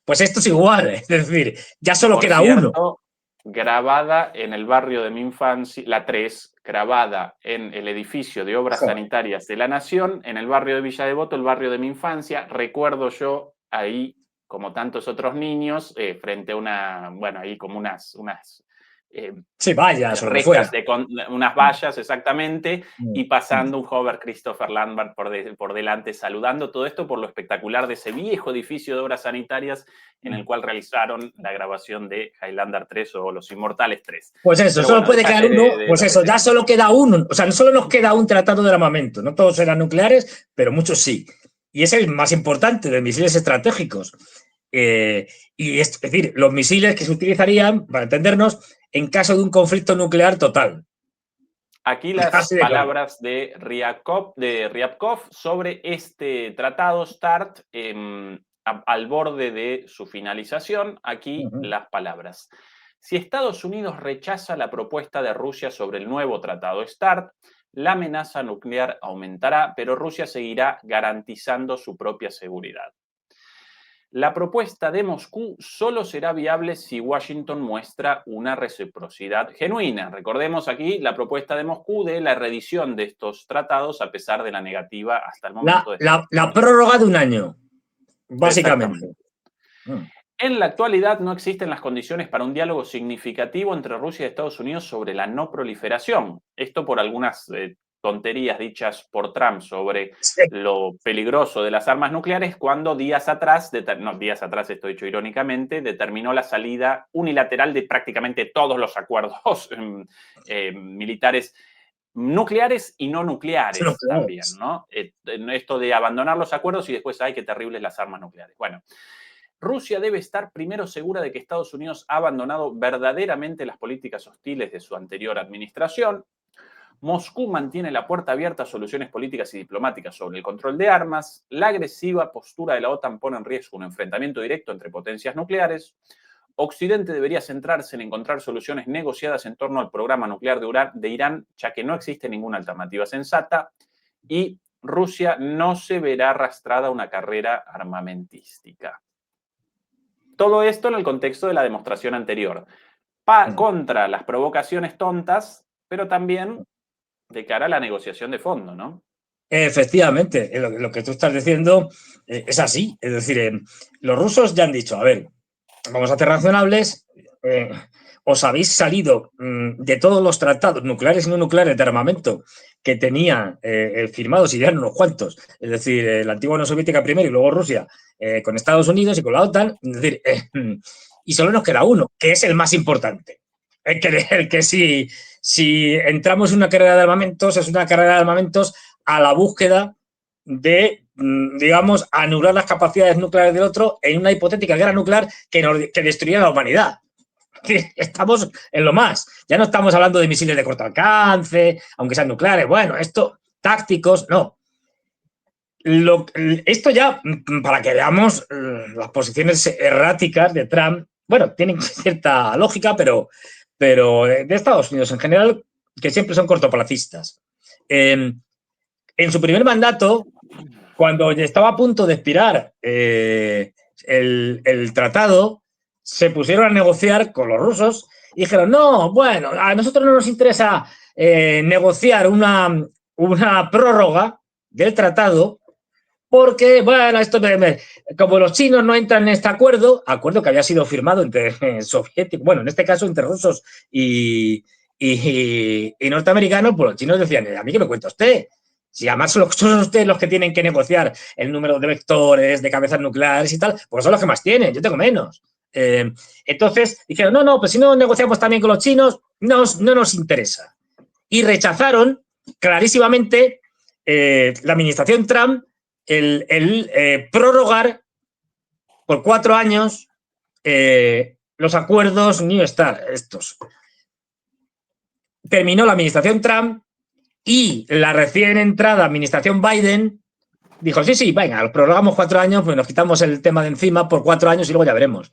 Pues esto es igual, es decir, ya solo Por queda cierto, uno. grabada en el barrio de mi infancia, la 3, grabada en el edificio de Obras Joder. Sanitarias de la Nación, en el barrio de Villa Devoto, el barrio de mi infancia. Recuerdo yo ahí, como tantos otros niños, frente a ahí como unas Sí, vayas o lo que recas fuera. unas vallas exactamente, y pasando un hover Christopher Lambert por delante saludando. Todo esto por lo espectacular de ese viejo edificio de Obras Sanitarias en el cual realizaron la grabación de Highlander 3 o Los Inmortales 3. Pues eso, Pero solo bueno, puede quedar detalle uno, de pues lo que eso, ya tenemos. solo queda uno. O sea, no solo nos queda un tratado de armamento, no todos eran nucleares, pero muchos sí. Y es el más importante de misiles estratégicos. Es decir, los misiles que se utilizarían, para entendernos, en caso de un conflicto nuclear total. Aquí las Así de claro. palabras de Ryabkov sobre este tratado START al borde de su finalización. Aquí las palabras. Si Estados Unidos rechaza la propuesta de Rusia sobre el nuevo tratado START, la amenaza nuclear aumentará, pero Rusia seguirá garantizando su propia seguridad. La propuesta de Moscú solo será viable si Washington muestra una reciprocidad genuina. Recordemos aquí la propuesta de Moscú de la reedición de estos tratados a pesar de la negativa hasta el momento de Estados La Unidos. prórroga de un año, básicamente. Exactamente. En la actualidad no existen las condiciones para un diálogo significativo entre Rusia y Estados Unidos sobre la no proliferación. Esto por algunas tonterías dichas por Trump sobre Sí. lo peligroso de las armas nucleares, cuando días atrás, esto dicho irónicamente, determinó la salida unilateral de prácticamente todos los acuerdos militares nucleares y no nucleares también, ¿no? Esto de abandonar los acuerdos y después, ¡ay, qué terribles las armas nucleares! Bueno, Rusia debe estar primero segura de que Estados Unidos ha abandonado verdaderamente las políticas hostiles de su anterior administración. Moscú mantiene la puerta abierta a soluciones políticas y diplomáticas sobre el control de armas. La agresiva postura de la OTAN pone en riesgo un enfrentamiento directo entre potencias nucleares. Occidente debería centrarse en encontrar soluciones negociadas en torno al programa nuclear de Irán, ya que no existe ninguna alternativa sensata. Y Rusia no se verá arrastrada a una carrera armamentística. Todo esto en el contexto de la demostración anterior. Contra las provocaciones tontas, pero también de cara a la negociación de fondo, ¿no? Efectivamente, lo que tú estás diciendo es así. Es decir, los rusos ya han dicho, a ver, vamos a ser razonables, os habéis salido de todos los tratados nucleares y no nucleares de armamento que tenía firmados, y ya unos cuantos, es decir, la antigua Unión Soviética primero y luego Rusia con Estados Unidos y con la OTAN, es decir, y solo nos queda uno, que es el más importante. El que si entramos en una carrera de armamentos, es una carrera de armamentos a la búsqueda de, digamos, anular las capacidades nucleares del otro en una hipotética guerra nuclear que destruiría la humanidad. Estamos en lo más. Ya no estamos hablando de misiles de corto alcance, aunque sean nucleares. Bueno, esto, tácticos, no. Esto ya, para que veamos las posiciones erráticas de Trump, bueno, tienen cierta lógica, pero de Estados Unidos en general, que siempre son cortoplacistas. En su primer mandato, cuando estaba a punto de expirar el tratado, se pusieron a negociar con los rusos y dijeron, no, bueno, a nosotros no nos interesa negociar una prórroga del tratado porque, bueno, como los chinos no entran en este acuerdo que había sido firmado entre soviéticos, bueno, en este caso entre rusos y norteamericanos, pues los chinos decían, ¿a mí qué me cuenta usted? Si además son ustedes los que tienen que negociar el número de vectores, de cabezas nucleares y tal, pues son los que más tienen, yo tengo menos. Entonces dijeron, no, pues si no negociamos también con los chinos, no nos interesa. Y rechazaron clarísimamente la administración Trump el prorrogar por 4 años los acuerdos New START estos. terminó la administración Trump y la recién entrada administración Biden dijo, sí, venga, lo prorrogamos 4 años, pues nos quitamos el tema de encima por 4 años y luego ya veremos.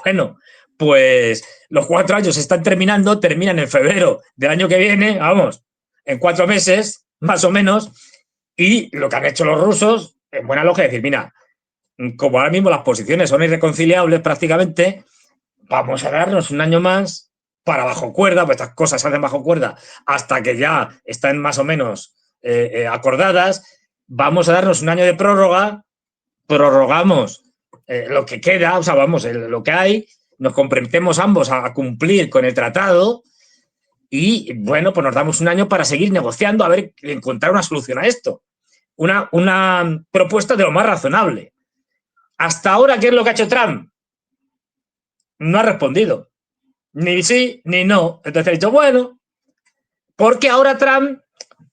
Bueno, pues los 4 años están terminando, terminan en febrero del año que viene, vamos, en 4 meses, más o menos, y lo que han hecho los rusos, en buena lógica, es decir, mira, como ahora mismo las posiciones son irreconciliables prácticamente, vamos a darnos un año más para bajo cuerda, pues estas cosas se hacen bajo cuerda hasta que ya están más o menos acordadas, vamos a darnos un año de prórroga, prorrogamos lo que queda, o sea, vamos, lo que hay, nos comprometemos ambos a cumplir con el tratado y, bueno, pues nos damos un año para seguir negociando, a ver, encontrar una solución a esto. Una propuesta de lo más razonable. Hasta ahora, ¿qué es lo que ha hecho Trump? No ha respondido. Ni sí, ni no. Entonces ha dicho, bueno, porque ahora Trump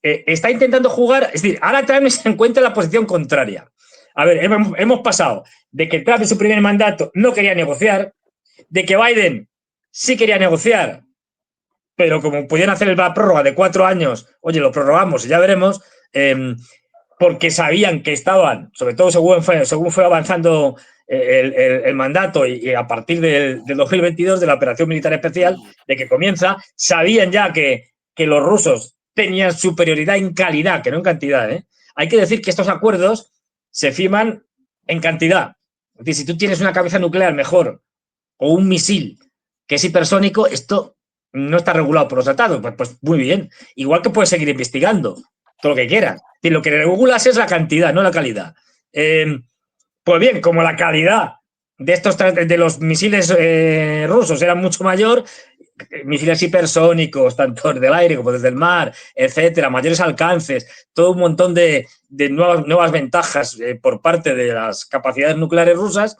está intentando jugar, es decir, ahora Trump se encuentra en la posición contraria. A ver, hemos pasado de que Trump en su primer mandato no quería negociar, de que Biden sí quería negociar, pero como pudieran hacer la prórroga de 4 años, oye, lo prorrogamos y ya veremos, porque sabían que estaban, sobre todo según fue avanzando el mandato y a partir del 2022 de la operación militar especial, de que comienza, sabían ya que los rusos tenían superioridad en calidad, que no en cantidad. Hay que decir que estos acuerdos se firman en cantidad. Es decir, si tú tienes una cabeza nuclear mejor o un misil que es hipersónico, esto no está regulado por los tratados. Pues muy bien. Igual que puedes seguir investigando todo lo que quieras. Lo que regulas es la cantidad, no la calidad. Pues bien, como la calidad de los misiles rusos era mucho mayor, misiles hipersónicos, tanto del aire como desde el mar, etcétera, mayores alcances, todo un montón de nuevas ventajas por parte de las capacidades nucleares rusas,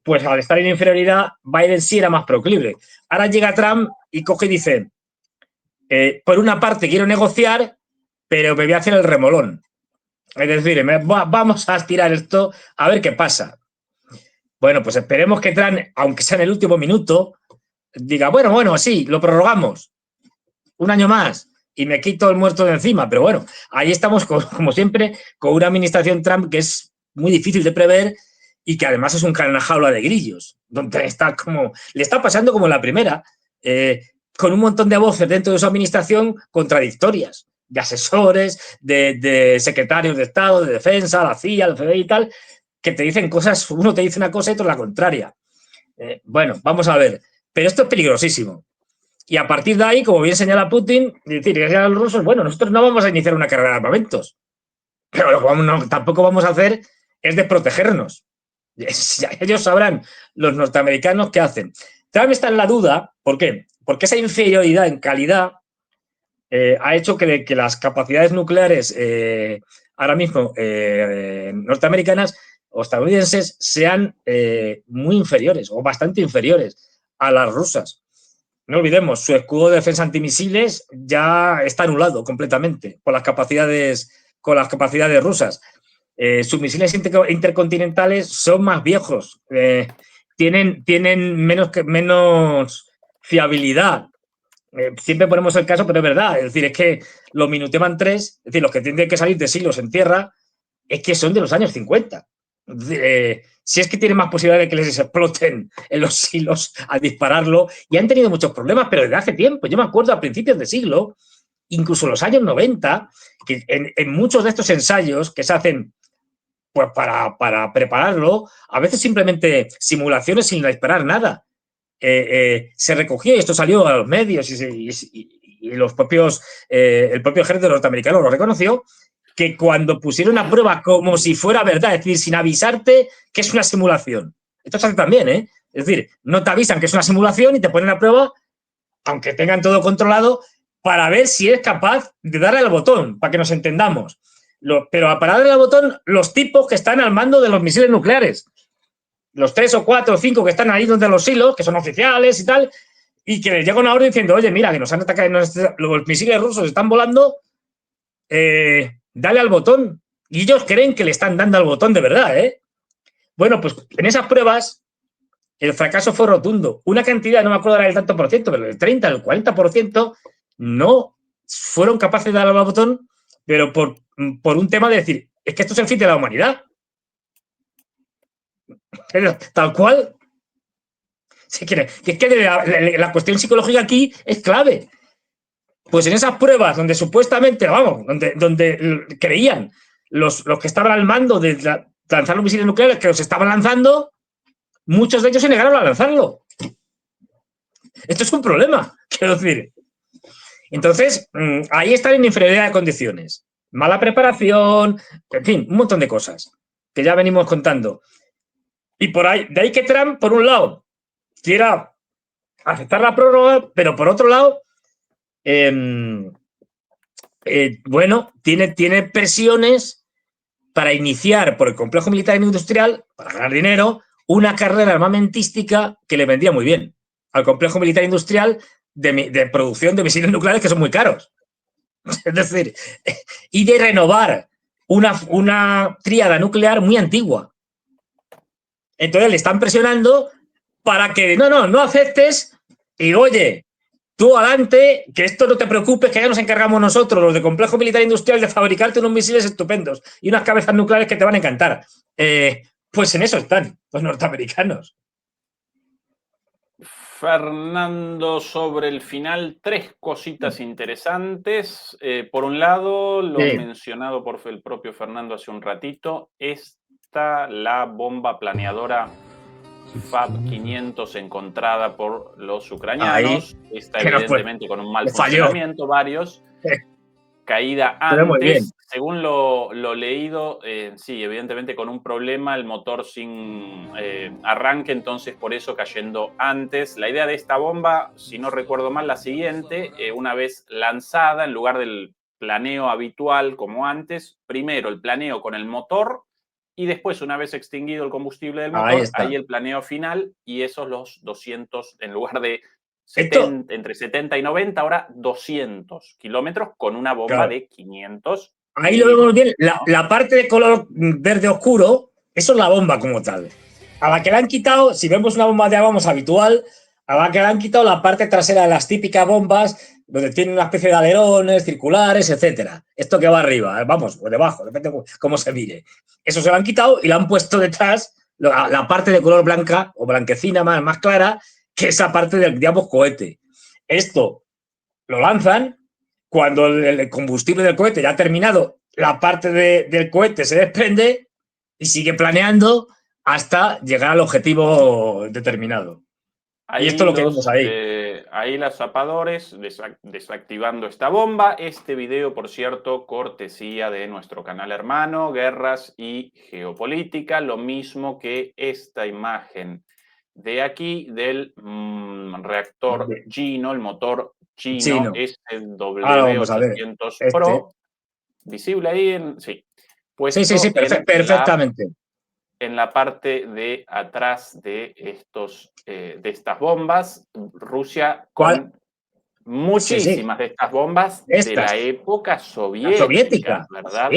pues al estar en inferioridad, Biden sí era más proclive. Ahora llega Trump y coge y dice, por una parte quiero negociar, pero me voy a hacer el remolón. Es decir, vamos a estirar esto a ver qué pasa. Bueno, pues esperemos que Trump, aunque sea en el último minuto, diga, bueno, sí, lo prorrogamos 1 año más y me quito el muerto de encima. Pero bueno, ahí estamos, como siempre, con una administración Trump que es muy difícil de prever y que además es una jaula de grillos, donde le está pasando como la primera, con un montón de voces dentro de su administración contradictorias, de asesores, de secretarios de Estado, de Defensa, la CIA, el FBI y tal, que te dicen cosas, uno te dice una cosa y otro la contraria. Bueno, vamos a ver. Pero esto es peligrosísimo. Y a partir de ahí, como bien señala Putin, decir a los rusos, bueno, nosotros no vamos a iniciar una carrera de armamentos, pero lo que tampoco vamos a hacer es de protegernos. Ellos sabrán, los norteamericanos, qué hacen. Trump está en la duda, ¿por qué? Porque esa inferioridad en calidad ha hecho que las capacidades nucleares ahora mismo norteamericanas o estadounidenses sean muy inferiores o bastante inferiores a las rusas. No olvidemos, su escudo de defensa antimisiles ya está anulado completamente con las capacidades rusas. Sus misiles intercontinentales son más viejos, tienen menos fiabilidad. Siempre ponemos el caso, pero es verdad. Es decir, es que los Minuteman 3, es decir, los que tienen que salir de siglos en tierra, es que son de los años 50. Si es que tienen más posibilidad de que les exploten en los silos al dispararlo, y han tenido muchos problemas, pero desde hace tiempo. Yo me acuerdo a principios de siglo, incluso en los años 90, que en muchos de estos ensayos que se hacen pues para prepararlo, a veces simplemente simulaciones sin disparar nada. Se recogió, y esto salió a los medios y los propios, el propio ejército norteamericano lo reconoció, que cuando pusieron a prueba como si fuera verdad, es decir, sin avisarte que es una simulación. Esto se hace también, ¿eh? Es decir, no te avisan que es una simulación y te ponen a prueba, aunque tengan todo controlado, para ver si es capaz de darle al botón, para que nos entendamos. Pero para darle al botón, los tipos que están al mando de los misiles nucleares, los 3 o 4 o 5 que están ahí donde los hilos, que son oficiales y tal, y que les llega una orden diciendo, oye, mira, que nos han atacado, los misiles rusos están volando, dale al botón. Y ellos creen que le están dando al botón de verdad, ¿eh? Bueno, pues en esas pruebas el fracaso fue rotundo. Una cantidad, no me acuerdo ahora del tanto por ciento, pero el 30, el 40% no fueron capaces de dar al botón, pero por un tema de decir, es que esto es el fin de la humanidad. Pero, tal cual. Si quiere, que es que la cuestión psicológica aquí es clave. Pues en esas pruebas donde supuestamente, vamos, donde creían los que estaban al mando de lanzar los misiles nucleares que los estaban lanzando, muchos de ellos se negaron a lanzarlo. Esto es un problema, quiero decir. Entonces, ahí están en inferioridad de condiciones. Mala preparación, en fin, un montón de cosas que ya venimos contando. Y por ahí, de ahí que Trump, por un lado, quiera aceptar la prórroga, pero por otro lado, bueno, tiene presiones para iniciar por el complejo militar e industrial, para ganar dinero, una carrera armamentística que le vendría muy bien al complejo militar e industrial de producción de misiles nucleares que son muy caros. Es decir, y de renovar una tríada nuclear muy antigua. Entonces le están presionando para que no aceptes y oye, tú adelante, que esto no te preocupes, que ya nos encargamos nosotros, los de complejo militar industrial, de fabricarte unos misiles estupendos y unas cabezas nucleares que te van a encantar. Pues en eso están los norteamericanos. Fernando, sobre el final, 3 cositas interesantes. Por un lado, lo mencionado por el propio Fernando hace un ratito, la bomba planeadora FAB 500 encontrada por los ucranianos. Está evidentemente con un mal funcionamiento, varios. Caída antes, según lo leído, sí, evidentemente con un problema, el motor sin arranque, entonces por eso cayendo antes. La idea de esta bomba, si no recuerdo mal, la siguiente, una vez lanzada, en lugar del planeo habitual como antes, primero el planeo con el motor y después, una vez extinguido el combustible del motor, ahí el planeo final y esos los 200, en lugar de 70, entre 70 y 90, ahora 200 kilómetros con una bomba de 500. Ahí lo vemos bien. La parte de color verde oscuro, eso es la bomba como tal. A la que le han quitado, si vemos una bomba de agua habitual, a la que le han quitado la parte trasera de las típicas bombas, donde tiene una especie de alerones circulares, etcétera. Esto que va arriba, vamos, o debajo, depende de cómo se mire. Eso se lo han quitado y le han puesto detrás la parte de color blanca o blanquecina más clara, que esa parte del, digamos, cohete. Esto lo lanzan, cuando el combustible del cohete ya ha terminado, la parte del cohete se desprende y sigue planeando hasta llegar al objetivo determinado. Ahí y esto es lo que vemos ahí. Ahí los zapadores desactivando esta bomba. Este video, por cierto, cortesía de nuestro canal hermano, Guerras y Geopolítica. Lo mismo que esta imagen de aquí del reactor chino, el motor chino, es el W800 Pro. Visible ahí, sí. Sí, perfectamente. En la parte de atrás de estas bombas, Rusia con muchísimas de estas bombas de la época soviética, ¿verdad?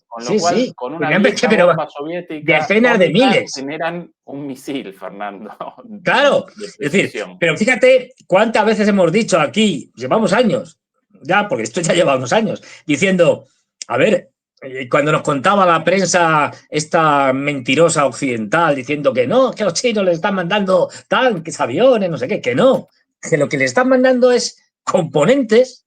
Con lo cual, con una vieja bomba soviética, decenas de miles generan un misil, Fernando. Claro, es decir, pero fíjate cuántas veces hemos dicho aquí, llevamos años, ya, porque esto ya lleva unos años, diciendo, a ver, cuando nos contaba la prensa esta mentirosa occidental diciendo que no, que los chinos les están mandando tanques, aviones, no sé qué, que no, que lo que les están mandando es componentes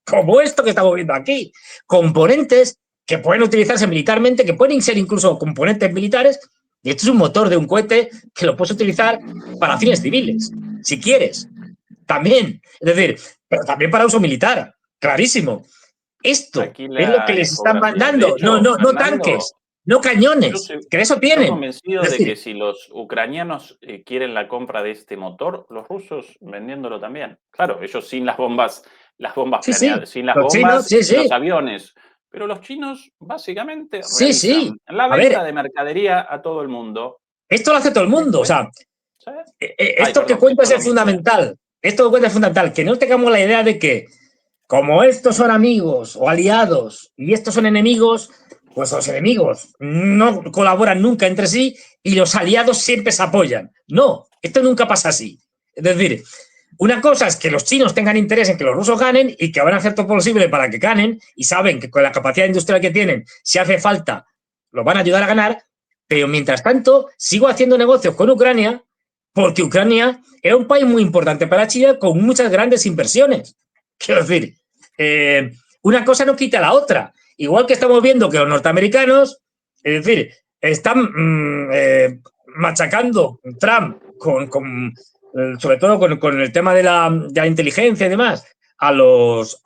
como esto que estamos viendo aquí, componentes que pueden utilizarse militarmente, que pueden ser incluso componentes militares, y esto es un motor de un cohete que lo puedes utilizar para fines civiles, si quieres, también, es decir, pero también para uso militar, clarísimo. Esto es lo que les están mandando, no tanques, no cañones, que eso tienen. Estoy convencido de que si los ucranianos quieren la compra de este motor, los rusos vendiéndolo también. Claro, ellos sin las bombas planeadas, sin las bombas, sin los aviones. Pero los chinos básicamente realizan la venta de mercadería a todo el mundo. Esto lo hace todo el mundo, o sea, esto que cuentas es fundamental. Esto que cuentas es fundamental, que no tengamos la idea de que como estos son amigos o aliados y estos son enemigos, Pues los enemigos no colaboran nunca entre sí y los aliados siempre se apoyan. No, esto nunca pasa así. Es decir, una cosa es que los chinos tengan interés en que los rusos ganen y que van a hacer todo posible para que ganen y saben que con la capacidad industrial que tienen, si hace falta, los van a ayudar a ganar, pero mientras tanto sigo haciendo negocios con Ucrania porque Ucrania era un país muy importante para China con muchas grandes inversiones. Quiero decir, una cosa no quita la otra. Igual que estamos viendo que los norteamericanos, es decir, están machacando Trump sobre todo con el tema de la inteligencia y demás, a los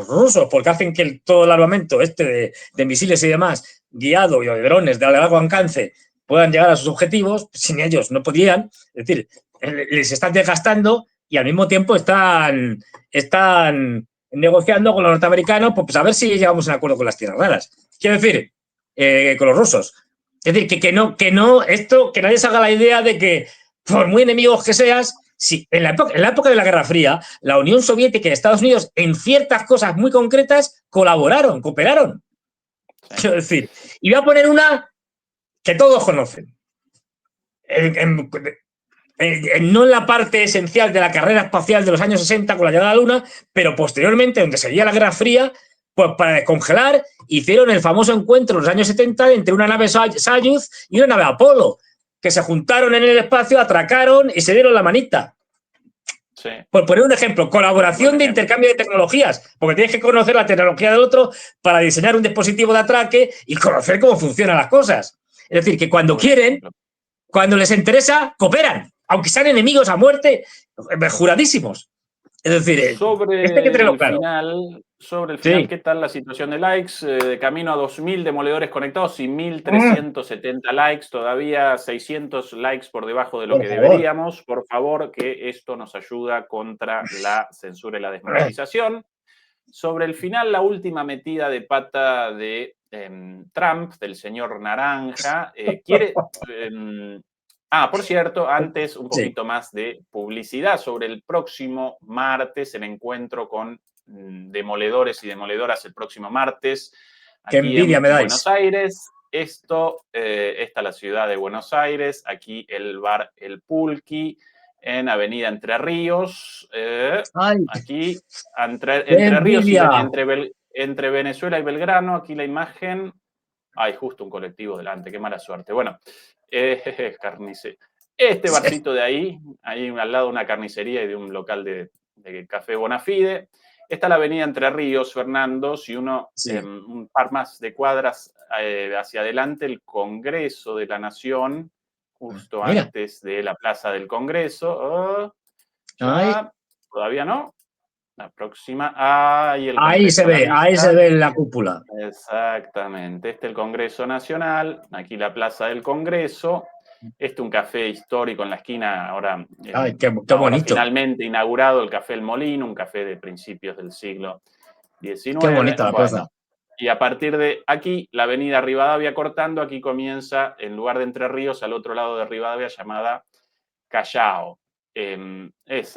rusos, porque hacen que todo el armamento de misiles y demás, guiado y de drones de largo alcance, puedan llegar a sus objetivos. Sin ellos no podían. Es decir, les están desgastando y al mismo tiempo están negociando con los norteamericanos, pues a ver si llegamos a un acuerdo con las tierras raras. Quiero decir, con los rusos. Es decir, que nadie se haga la idea de que, por muy enemigos que seas, sí, en la época de la Guerra Fría, la Unión Soviética y Estados Unidos, en ciertas cosas muy concretas, cooperaron. Quiero decir, y voy a poner una que todos conocen. No en la parte esencial de la carrera espacial de los años 60 con la llegada a la Luna, pero posteriormente, donde seguía la Guerra Fría, pues para descongelar, hicieron el famoso encuentro en los años 70 entre una nave Soyuz y una nave Apolo, que se juntaron en el espacio, atracaron y se dieron la manita. Sí. Por poner un ejemplo, colaboración de intercambio de tecnologías, porque tienes que conocer la tecnología del otro para diseñar un dispositivo de atraque y conocer cómo funcionan las cosas. Es decir, que cuando quieren, cuando les interesa, cooperan, aunque sean enemigos a muerte, juradísimos. Es decir, sobre hay que tenerlo claro. Sobre el final, sí. ¿Qué tal la situación de likes? De camino a 2.000 demoledores conectados y 1.370 likes, todavía 600 likes por debajo de lo que deberíamos. Por favor, que esto nos ayuda contra la censura y la desmonetización. Sobre el final, la última metida de pata de Trump, del señor Naranja, quiere... por cierto, antes un poquito más de publicidad. Sobre el próximo martes, el encuentro con demoledores y demoledoras el próximo martes. Qué envidia me dais. Buenos Aires. Esta es la ciudad de Buenos Aires. Aquí el bar El Pulqui, en Avenida Entre Ríos. Aquí, entre Ríos y entre Venezuela y Belgrano. Aquí la imagen. Hay justo un colectivo delante, qué mala suerte. Bueno, carnicería. Este barcito de ahí al lado de una carnicería y de un local de café Bonafide. Está la avenida Entre Ríos, Fernando. Si uno, un par más de cuadras hacia adelante, el Congreso de la Nación, justo antes de la Plaza del Congreso. Todavía no. La próxima. Ahí se ve la cúpula. Exactamente. El Congreso Nacional, aquí la Plaza del Congreso. Un café histórico en la esquina, ahora, qué bonito. Finalmente inaugurado el Café El Molino, un café de principios del siglo XIX. Qué bonita la plaza. Y a partir de aquí, la avenida Rivadavia cortando, aquí comienza, en lugar de Entre Ríos, al otro lado de Rivadavia, llamada Callao. Es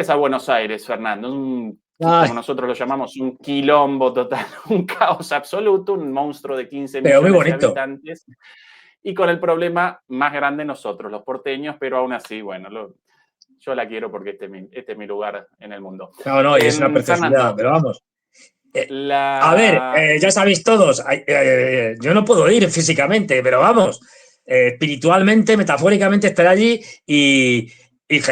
a Buenos Aires, Fernando. Como nosotros lo llamamos, un quilombo total, un caos absoluto, un monstruo de 15 millones de habitantes. Y con el problema más grande nosotros, los porteños, pero aún así, bueno, yo la quiero porque este es mi lugar en el mundo. No, y es una preciosidad, pero vamos. A ver, ya sabéis todos, yo no puedo ir físicamente, pero vamos, espiritualmente, metafóricamente estar allí y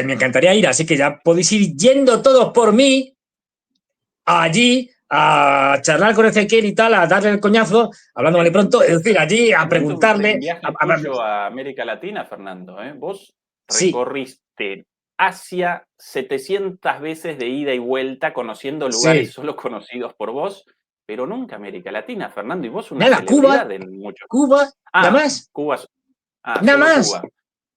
me encantaría ir, así que ya podéis ir yendo todos por mí allí a charlar con Ezequiel y tal, a darle el coñazo, hablando mal y pronto, es decir, allí a preguntarle. Un viaje tuyo a América Latina, Fernando, ¿eh? Vos recorriste Asia 700 veces de ida y vuelta, conociendo lugares solo conocidos por vos, pero nunca América Latina, Fernando, y vos una celebridad de mucho. Cuba, nada más. Cuba. Nada más. Cuba.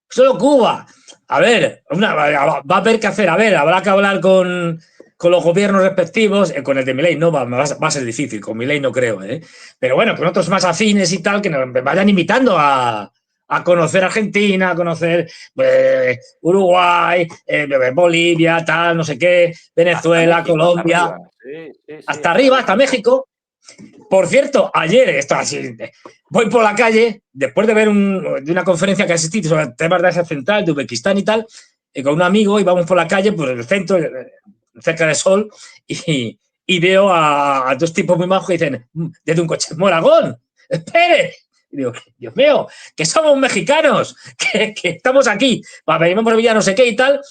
Solo Cuba. A ver, va a haber que hacer, habrá que hablar con los gobiernos respectivos, con el de Milei no va a ser difícil, con Milei no creo, pero bueno, con otros más afines y tal, que nos vayan invitando a conocer Argentina, a conocer Uruguay, Bolivia, tal, no sé qué, Venezuela, México, Colombia, hasta arriba, hasta México. Por cierto, ayer, esto así, voy por la calle, después de ver de una conferencia que asistí sobre temas de Asia Central, de Uzbekistán y tal, y con un amigo íbamos por la calle, por el centro, cerca de Sol, y veo a dos tipos muy majos que dicen, desde un coche, Moragón, espere. Y digo, Dios mío, que somos mexicanos, que estamos aquí, venimos por Villa no sé qué y tal,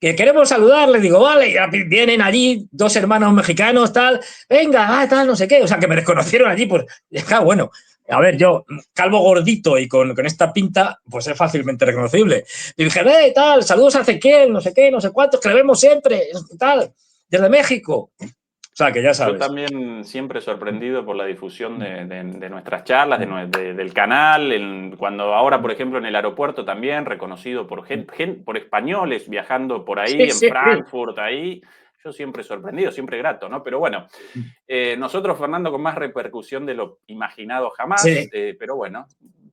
que queremos saludarle. Digo, vale, y vienen allí dos hermanos mexicanos, tal, venga, tal, no sé qué. O sea, que me desconocieron allí, pues, claro, bueno, a ver, yo, calvo gordito y con esta pinta, pues es fácilmente reconocible. Y dije, tal, saludos a Ezequiel, no sé qué, no sé cuántos, que le vemos siempre, tal, desde México. O sea, que ya sabes. Yo también siempre sorprendido por la difusión de nuestras charlas, del canal, cuando ahora, por ejemplo, en el aeropuerto también, reconocido por españoles viajando por ahí, Sí, en Frankfurt, ahí. Yo siempre sorprendido, siempre grato, ¿no? Pero bueno, nosotros, Fernando, con más repercusión de lo imaginado jamás, sí. pero bueno,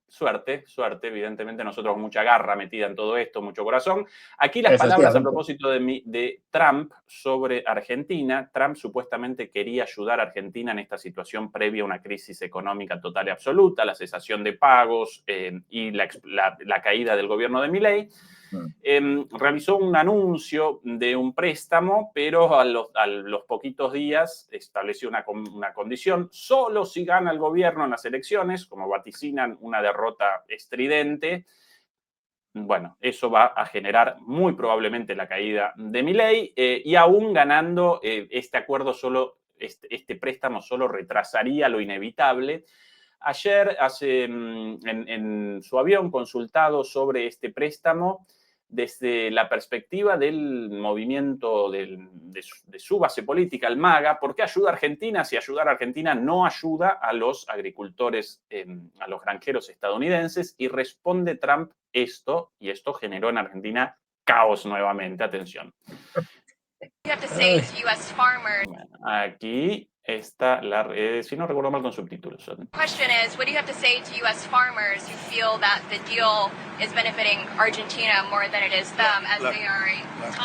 suerte, evidentemente nosotros con mucha garra metida en todo esto, mucho corazón. Aquí las palabras a propósito de Trump sobre Argentina. Trump supuestamente quería ayudar a Argentina en esta situación previa a una crisis económica total y absoluta, la cesación de pagos y la caída del gobierno de Milei. Realizó un anuncio de un préstamo, pero a los poquitos días estableció una condición: solo si gana el gobierno en las elecciones, como vaticinan una derrota estridente. Bueno, eso va a generar muy probablemente la caída de Milei, y aún ganando este acuerdo, este préstamo solo retrasaría lo inevitable. Ayer, en su avión, consultado sobre este préstamo, desde la perspectiva del movimiento de su base política, el MAGA, ¿por qué ayuda a Argentina si ayudar a Argentina no ayuda a los agricultores, a los granjeros estadounidenses? Y responde Trump esto, y esto generó en Argentina caos nuevamente. Atención. Aquí está si no recuerdo mal, con subtítulos. Question is, what do you have to say to U.S. farmers who feel that the deal is benefiting Argentina more than it is them, as they are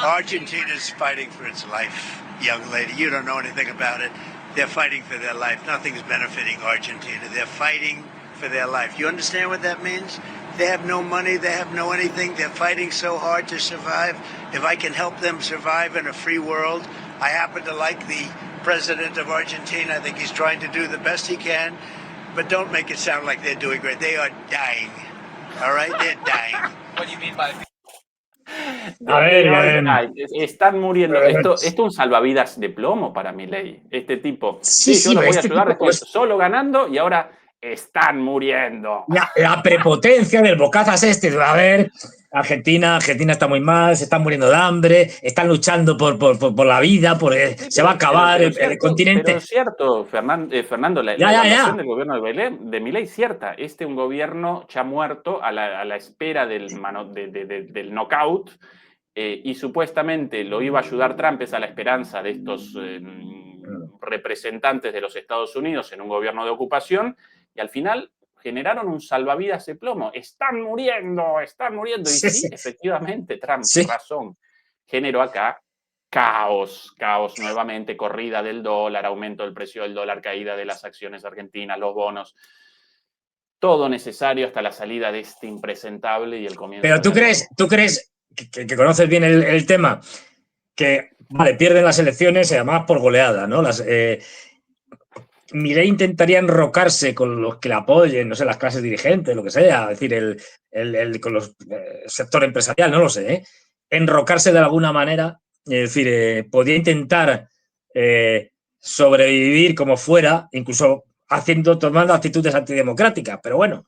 Argentina's fighting for its life, young lady. You don't know anything about it. They're fighting for their life. Nothing's benefiting Argentina. They're fighting for their life. You understand what that means? They have no money. They have no anything. They're fighting so hard to survive. If I can help them survive in a free world, I happen to like the president of Argentina. I think he's trying to do the best he can, but don't make it sound like they're doing great. They are dying. All right? They're dying. What do you mean by... A ver, están muriendo. Esto es un salvavidas de plomo para Milei. Este tipo. Sí, yo lo voy a este ayudar, tipo, solo ganando, y ahora están muriendo. La prepotencia del bocazas a ver, Argentina está muy mal, se están muriendo de hambre, están luchando por la vida, se va a acabar el continente. Pero es cierto, Fernando, la evaluación del gobierno de Milei es cierta. Es un gobierno ya muerto, a la espera del knockout, y supuestamente lo iba a ayudar Trump, es a la esperanza de estos representantes de los Estados Unidos en un gobierno de ocupación, y al final generaron un salvavidas de plomo. Están muriendo. Y sí, efectivamente, Trump, razón, generó acá caos nuevamente, corrida del dólar, aumento del precio del dólar, caída de las acciones argentinas, los bonos. Todo necesario hasta la salida de este impresentable y el comienzo. Pero tú crees que conoces bien el tema, que vale, pierden las elecciones, además por goleada, ¿no? Milei intentaría enrocarse con los que le apoyen, no sé, las clases dirigentes, lo que sea, es decir, con el sector empresarial, no lo sé, ¿eh? Enrocarse de alguna manera, es decir, podría intentar sobrevivir como fuera, incluso tomando actitudes antidemocráticas, pero bueno,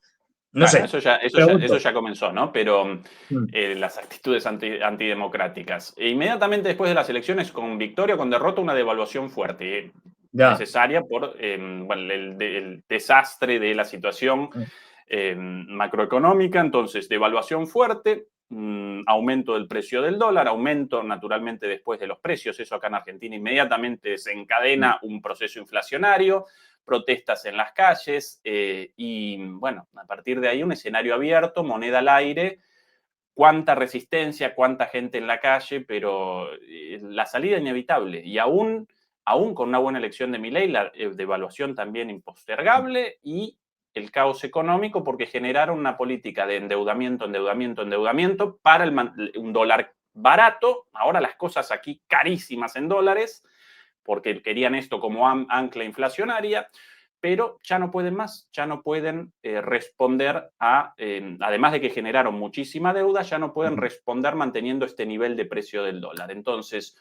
no sé. Eso ya comenzó, ¿no? Pero las actitudes antidemocráticas. Inmediatamente después de las elecciones, con victoria o con derrota, una devaluación fuerte. Necesaria por el desastre de la situación macroeconómica. Entonces, devaluación fuerte, aumento del precio del dólar, aumento naturalmente después de los precios. Eso acá en Argentina inmediatamente desencadena un proceso inflacionario, protestas en las calles, y bueno, a partir de ahí un escenario abierto, moneda al aire. Cuánta resistencia, cuánta gente en la calle, pero la salida inevitable. Y aún aún con una buena elección de Milei, la devaluación también impostergable y el caos económico porque generaron una política de endeudamiento para un dólar barato. Ahora las cosas aquí carísimas en dólares porque querían esto como ancla inflacionaria, pero ya no pueden más, ya no pueden responder además de que generaron muchísima deuda, ya no pueden responder manteniendo este nivel de precio del dólar. Entonces,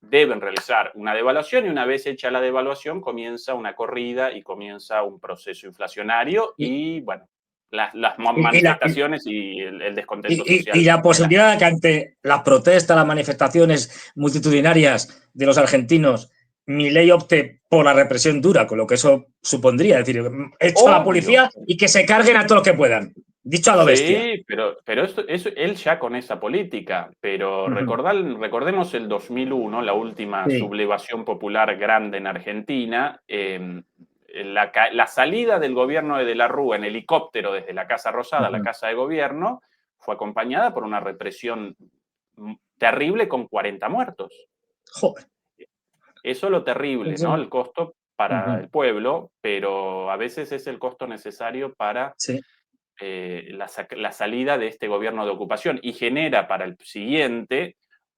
deben realizar una devaluación y una vez hecha la devaluación comienza una corrida y comienza un proceso inflacionario y bueno, las manifestaciones y el descontento social. Y la posibilidad de que ante las protestas, las manifestaciones multitudinarias de los argentinos, Milei opte por la represión dura, con lo que eso supondría, es decir, echa a la policía y que se carguen a todos los que puedan. Dicho a lo bestia. Sí, pero eso, él ya con esa política, pero recordemos el 2001, la última sublevación popular grande en Argentina, la salida del gobierno de la Rúa en helicóptero desde la Casa Rosada a la Casa de Gobierno fue acompañada por una represión terrible con 40 muertos. Joder. Eso es lo terrible, ¿no? El costo para el pueblo, pero a veces es el costo necesario para la salida de este gobierno de ocupación y genera para el siguiente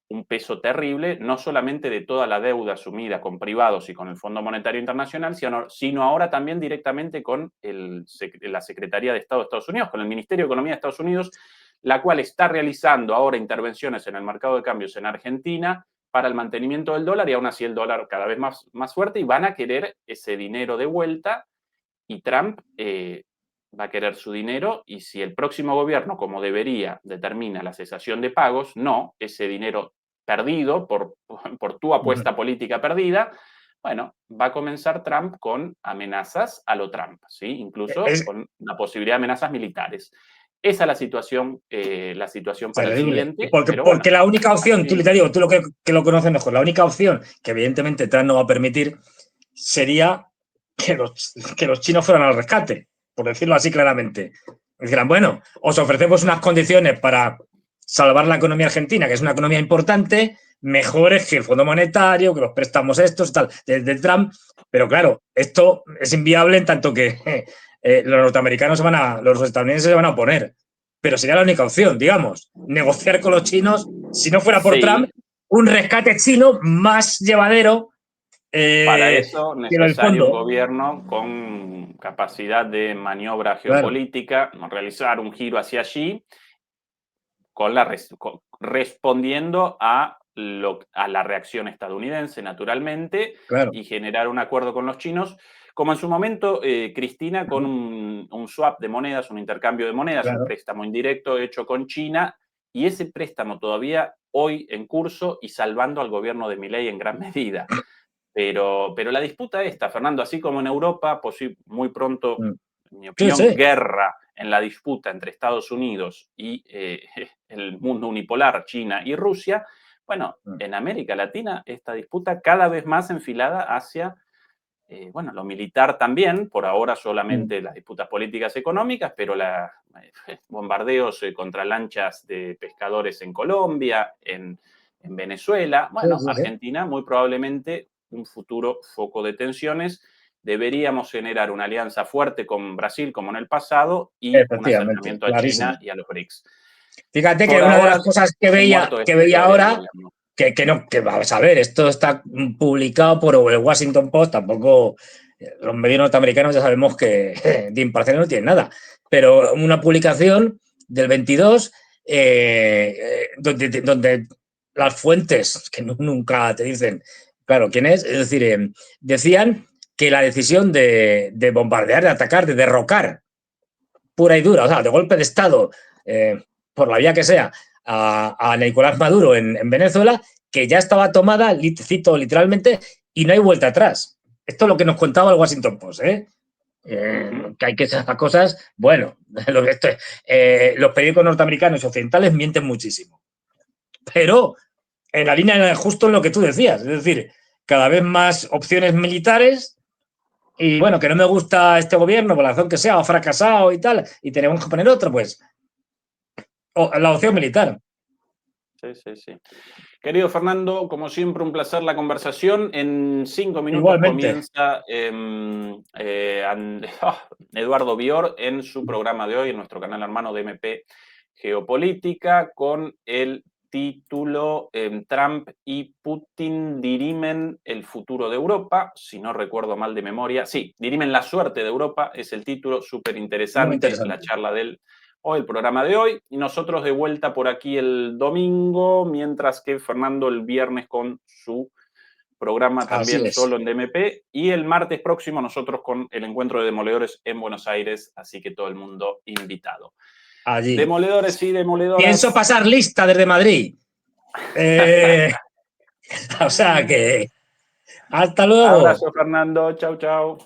un peso terrible, no solamente de toda la deuda asumida con privados y con el Fondo Monetario Internacional, sino ahora también directamente con la Secretaría de Estado de Estados Unidos, con el Ministerio de Economía de Estados Unidos, la cual está realizando ahora intervenciones en el mercado de cambios en Argentina para el mantenimiento del dólar y aún así el dólar cada vez más fuerte y van a querer ese dinero de vuelta y Trump va a querer su dinero y si el próximo gobierno, como debería, determina la cesación de pagos, no, ese dinero perdido por tu apuesta política perdida, bueno, va a comenzar Trump con amenazas a lo Trump, ¿sí? Incluso con la posibilidad de amenazas militares. Esa es la situación para el siguiente. Porque la única opción, tú te digo, tú que lo conoces mejor, la única opción que evidentemente Trump no va a permitir sería que los chinos fueran al rescate, por decirlo así claramente. Dirán, bueno, os ofrecemos unas condiciones para salvar la economía argentina, que es una economía importante, mejores que el Fondo Monetario, que los préstamos estos, tal, desde Trump. Pero claro, esto es inviable en tanto que los los estadounidenses se van a oponer. Pero sería la única opción, digamos, negociar con los chinos, si no fuera por Trump, un rescate chino más llevadero. Para eso necesario un gobierno con capacidad de maniobra geopolítica, realizar un giro hacia allí, respondiendo a la reacción estadounidense, naturalmente, y generar un acuerdo con los chinos, como en su momento, Cristina, con un swap de monedas, un intercambio de monedas, un préstamo indirecto hecho con China, y ese préstamo todavía hoy en curso y salvando al gobierno de Milei en gran medida. Pero la disputa esta, Fernando, así como en Europa, muy pronto, en mi opinión, guerra en la disputa entre Estados Unidos y el mundo unipolar, China y Rusia, bueno, en América Latina esta disputa cada vez más enfilada hacia, lo militar también, por ahora solamente las disputas políticas económicas, pero bombardeos contra lanchas de pescadores en Colombia, en Venezuela, Argentina muy probablemente un futuro foco de tensiones. Deberíamos generar una alianza fuerte con Brasil como en el pasado y un acercamiento a China y a los BRICS. Fíjate que una de las cosas que veía ahora, que vamos a ver, esto está publicado por el Washington Post, tampoco los medios norteamericanos ya sabemos que de imparcial no tienen nada, pero una publicación del 22 donde las fuentes, que nunca te dicen claro quién es decir, decían que la decisión de bombardear, de atacar, de derrocar pura y dura, o sea, de golpe de Estado, por la vía que sea, a Nicolás Maduro en Venezuela, que ya estaba tomada, cito literalmente, y no hay vuelta atrás. Esto es lo que nos contaba el Washington Post, que hay que hacer cosas, bueno, los periódicos norteamericanos y occidentales mienten muchísimo. Pero en la línea justo en lo que tú decías, es decir, cada vez más opciones militares y bueno, que no me gusta este gobierno por la razón que sea, o fracasado y tal, y tenemos que poner otro, pues la opción militar. Sí. Querido Fernando, como siempre, un placer la conversación. En 5 minutos Igualmente. comienza Eduardo Bior en su programa de hoy, en nuestro canal hermano de MP Geopolítica, con el título Trump y Putin dirimen el futuro de Europa, si no recuerdo mal de memoria. Sí, dirimen la suerte de Europa, es el título, súper Muy interesante interesante. la charla de él hoy, el programa de hoy, y nosotros de vuelta por aquí el domingo, mientras que Fernando el viernes con su programa también Así es. solo en DMP, y el martes próximo nosotros con el encuentro de demoledores en Buenos Aires, así que todo el mundo invitado. Allí. Demoledores y demoledoras. Pienso pasar lista desde Madrid. O sea que... Hasta luego. Abrazo, Fernando. Chau, chau.